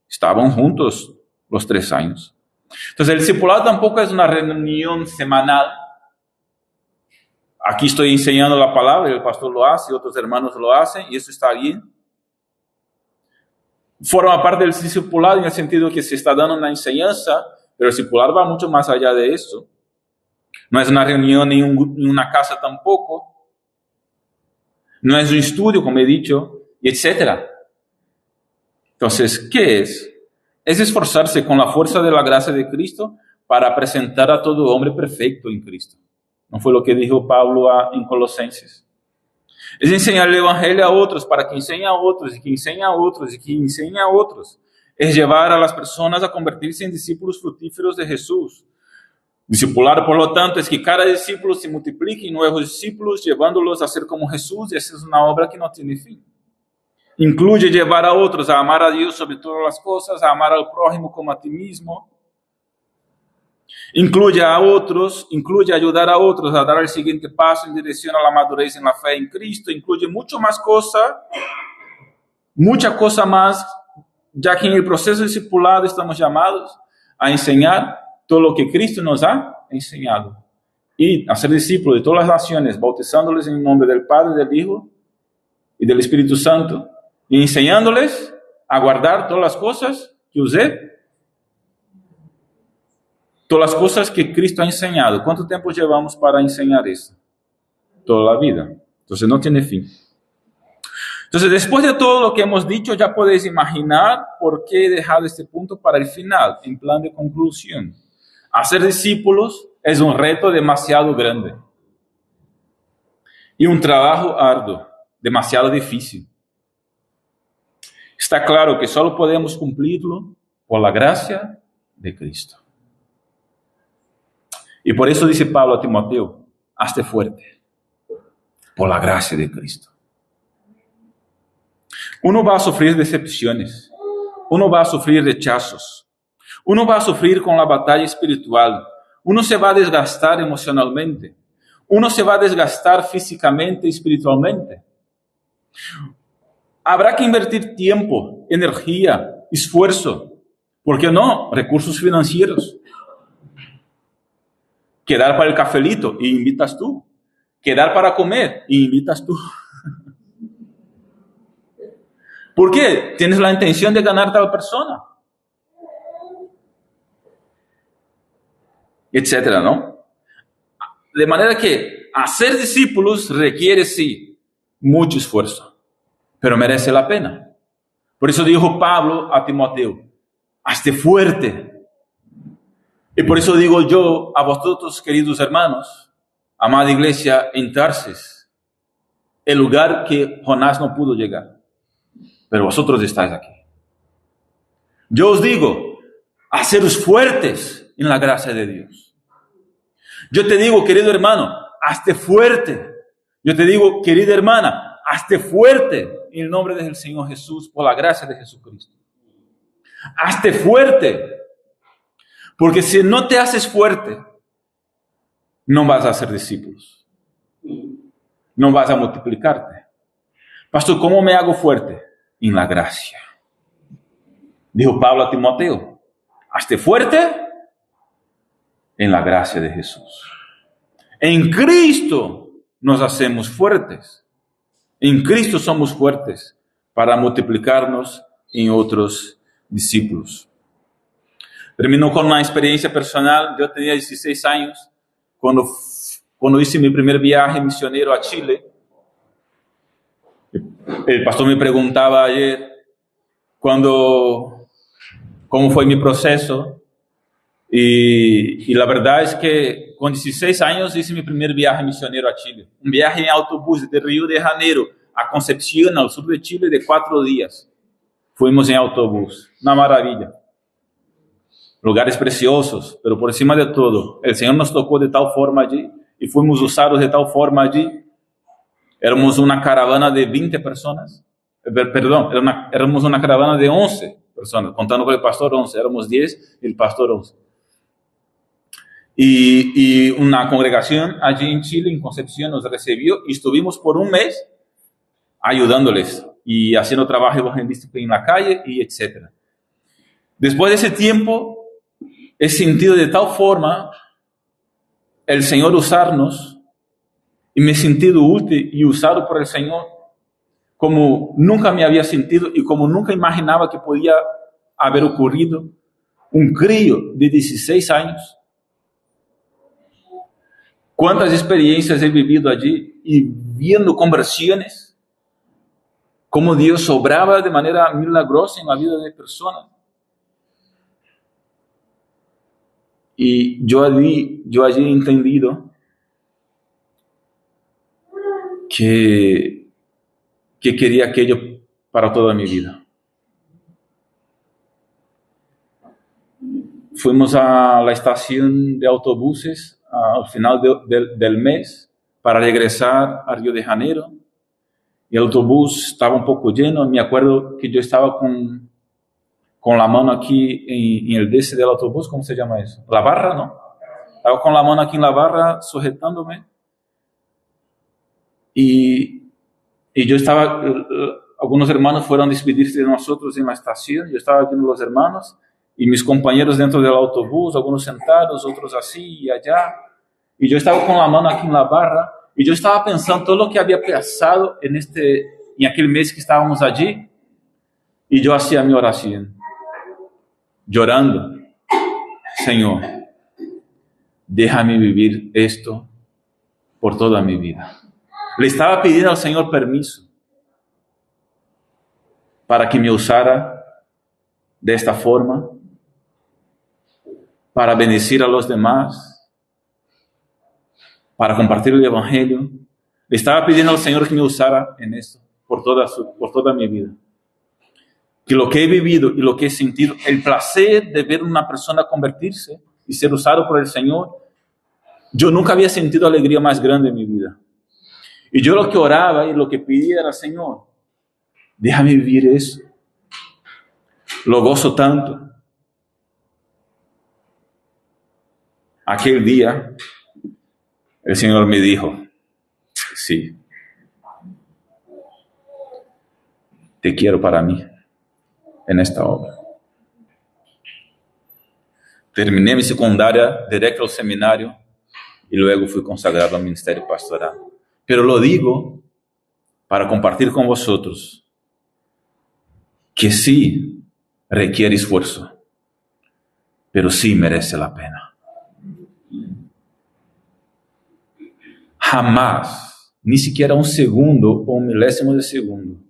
Estaban juntos los 3 años. Entonces el discipulado tampoco es una reunión semanal. Aquí estoy enseñando la palabra, el pastor lo hace, otros hermanos lo hacen, y eso está bien. forma parte del discipulado en el sentido que se está dando una enseñanza, pero el discipulado va mucho más allá de eso. No es una reunión ni una casa tampoco. No es un estudio, como he dicho, etc. Entonces, ¿qué es? Es esforzarse con la fuerza de la gracia de Cristo para presentar a todo hombre perfecto en Cristo. ¿No fue lo que dijo Pablo en Colosenses? Es enseñar el evangelio a otros para que enseñe a otros y que enseñe a otros y que enseñe a otros. Es llevar a las personas a convertirse en discípulos fructíferos de Jesús. Discipular, por lo tanto, es que cada discípulo se multiplique en nuevos discípulos, llevándolos a ser como Jesús, y esa es una obra que no tiene fin. Incluye llevar a otros a amar a Dios sobre todas las cosas, a amar al prójimo como a ti mismo. Incluye ayudar a otros a dar el siguiente paso en dirección a la madurez en la fe en Cristo. Incluye mucha cosa más, ya que en el proceso discipulado estamos llamados a enseñar todo lo que Cristo nos ha enseñado y a ser discípulos de todas las naciones, bautizándoles en el nombre del Padre, del Hijo y del Espíritu Santo, y enseñándoles a guardar todas las cosas que usé, todas las cosas que Cristo ha enseñado. ¿Cuánto tiempo llevamos para enseñar eso? Toda la vida. Entonces no tiene fin. Entonces, después de todo lo que hemos dicho, ya podéis imaginar por qué he dejado este punto para el final, en plan de conclusión. Hacer discípulos es un reto demasiado grande y un trabajo arduo, demasiado difícil. Está claro que solo podemos cumplirlo por la gracia de Cristo. Y por eso dice Pablo a Timoteo, hazte fuerte por la gracia de Cristo. Uno va a sufrir decepciones, uno va a sufrir rechazos, uno va a sufrir con la batalla espiritual, uno se va a desgastar emocionalmente, uno se va a desgastar físicamente y espiritualmente. Habrá que invertir tiempo, energía, esfuerzo, ¿por qué no? Recursos financieros. Quedar para el cafelito y invitas tú. Quedar para comer y invitas tú. ¿Por qué? Tienes la intención de ganar a tal persona. Etcétera, ¿no? De manera que hacer discípulos requiere, sí, mucho esfuerzo, pero merece la pena. Por eso dijo Pablo a Timoteo, hazte fuerte. Y por eso digo yo a vosotros, queridos hermanos, amada iglesia en Tarsis, el lugar que Jonás no pudo llegar, pero vosotros estáis aquí. Yo os digo, haceros fuertes en la gracia de Dios. Yo te digo, querido hermano, hazte fuerte. Yo te digo, querida hermana, hazte fuerte en el nombre del Señor Jesús, por la gracia de Jesucristo. Hazte fuerte. Porque si no te haces fuerte, no vas a ser discípulos. No vas a multiplicarte. Pastor, ¿cómo me hago fuerte? En la gracia. Dijo Pablo a Timoteo, hazte fuerte en la gracia de Jesús. En Cristo nos hacemos fuertes. En Cristo somos fuertes para multiplicarnos en otros discípulos. Termino con una experiencia personal. Yo tenía 16 años cuando hice mi primer viaje misionero a Chile. El pastor me preguntaba ayer cómo fue mi proceso. Y la verdad es que con 16 años hice mi primer viaje misionero a Chile. Un viaje en autobús de Río de Janeiro a Concepción, al sur de Chile, de 4 días. Fuimos en autobús. Una maravilla. Lugares preciosos, pero por encima de todo, el Señor nos tocó de tal forma allí y fuimos usados de tal forma allí. Éramos una caravana de 20 personas. Éramos una caravana de 11 personas, contando con el pastor 11. Éramos 10 y el pastor 11. Y una congregación allí en Chile, en Concepción, nos recibió y estuvimos por un mes ayudándoles y haciendo trabajo evangelístico en la calle y etc. Después de ese tiempo, he sentido de tal forma el Señor usarnos y me he sentido útil y usado por el Señor como nunca me había sentido y como nunca imaginaba que podía haber ocurrido, un crío de 16 años. Cuántas experiencias he vivido allí y viendo conversiones, cómo Dios obraba de manera milagrosa en la vida de personas. Y yo allí he entendido que quería aquello para toda mi vida. Fuimos a la estación de autobuses al final del mes para regresar a Río de Janeiro. Y el autobús estaba un poco lleno. Me acuerdo que yo estaba con la mano aquí en el DC del autobús. ¿Cómo se llama eso? La barra, ¿no? Estaba con la mano aquí en la barra sujetándome. Y yo estaba, algunos hermanos fueron a despedirse de nosotros en la estación. Yo estaba viendo los hermanos y mis compañeros dentro del autobús, algunos sentados, otros así y allá. Y yo estaba con la mano aquí en la barra y yo estaba pensando todo lo que había pasado en aquel mes que estábamos allí. Y yo hacía mi oración, llorando: Señor, déjame vivir esto por toda mi vida. Le estaba pidiendo al Señor permiso para que me usara de esta forma, para bendecir a los demás, para compartir el Evangelio. Le estaba pidiendo al Señor que me usara en esto por toda mi vida. Que lo que he vivido y lo que he sentido, el placer de ver una persona convertirse y ser usado por el Señor, yo nunca había sentido alegría más grande en mi vida. Y yo lo que oraba y lo que pedía era: Señor, déjame vivir eso. Lo gozo tanto. Aquel día, el Señor me dijo: sí, te quiero para mí en esta obra. Terminé mi secundaria, directo al seminario y luego fui consagrado al ministerio pastoral. Pero lo digo para compartir con vosotros que sí requiere esfuerzo, pero sí merece la pena. Jamás, ni siquiera un segundo o un milésimo de segundo,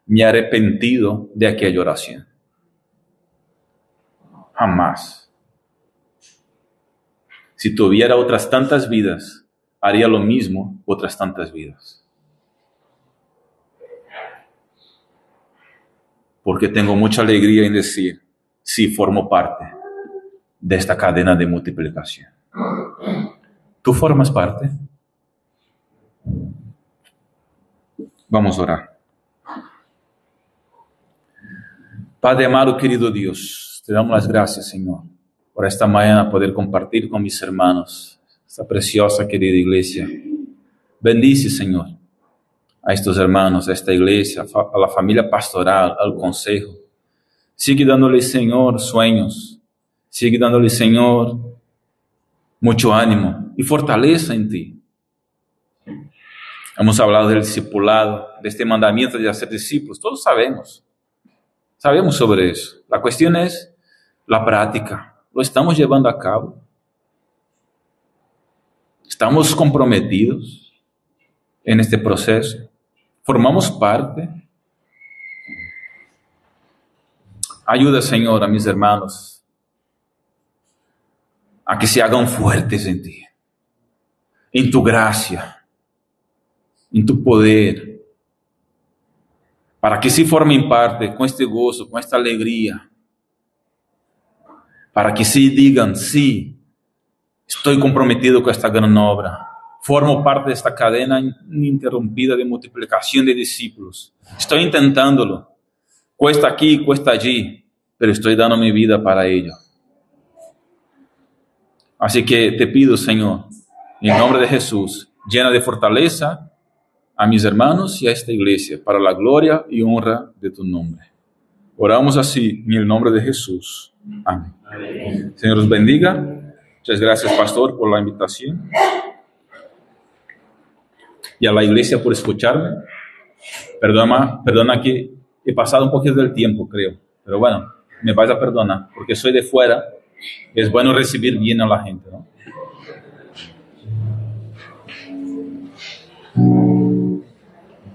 me he arrepentido de aquella oración. Jamás. Si tuviera otras tantas vidas, haría lo mismo otras tantas vidas. Porque tengo mucha alegría en decir: sí, formo parte de esta cadena de multiplicación. ¿Tú formas parte? Vamos a orar. Padre amado, querido Dios, te damos las gracias, Señor, por esta mañana poder compartir con mis hermanos esta preciosa, querida iglesia. Bendice, Señor, a estos hermanos, a esta iglesia, a la familia pastoral, al consejo. Sigue dándole, Señor, sueños. Sigue dándole, Señor, mucho ánimo y fortaleza en ti. Hemos hablado del discipulado, de este mandamiento de hacer discípulos. Todos sabemos sobre eso. La cuestión es la práctica. ¿Lo estamos llevando a cabo? ¿Estamos comprometidos en este proceso? ¿Formamos parte? Ayuda, Señor, a mis hermanos a que se hagan fuertes en ti, en tu gracia, en tu poder, para que se formen parte con este gozo, con esta alegría, para que se digan: sí, estoy comprometido con esta gran obra, formo parte de esta cadena ininterrumpida de multiplicación de discípulos, estoy intentándolo, cuesta aquí, cuesta allí, pero estoy dando mi vida para ello. Así que te pido, Señor, en nombre de Jesús, llena de fortaleza a mis hermanos y a esta iglesia, para la gloria y honra de tu nombre. Oramos así, en el nombre de Jesús. Amén. Amén. Señor os bendiga. Muchas gracias, pastor, por la invitación. Y a la iglesia por escucharme. Perdona que he pasado un poquito del tiempo, creo. Pero bueno, me vais a perdonar, porque soy de fuera. Es bueno recibir bien a la gente, ¿no?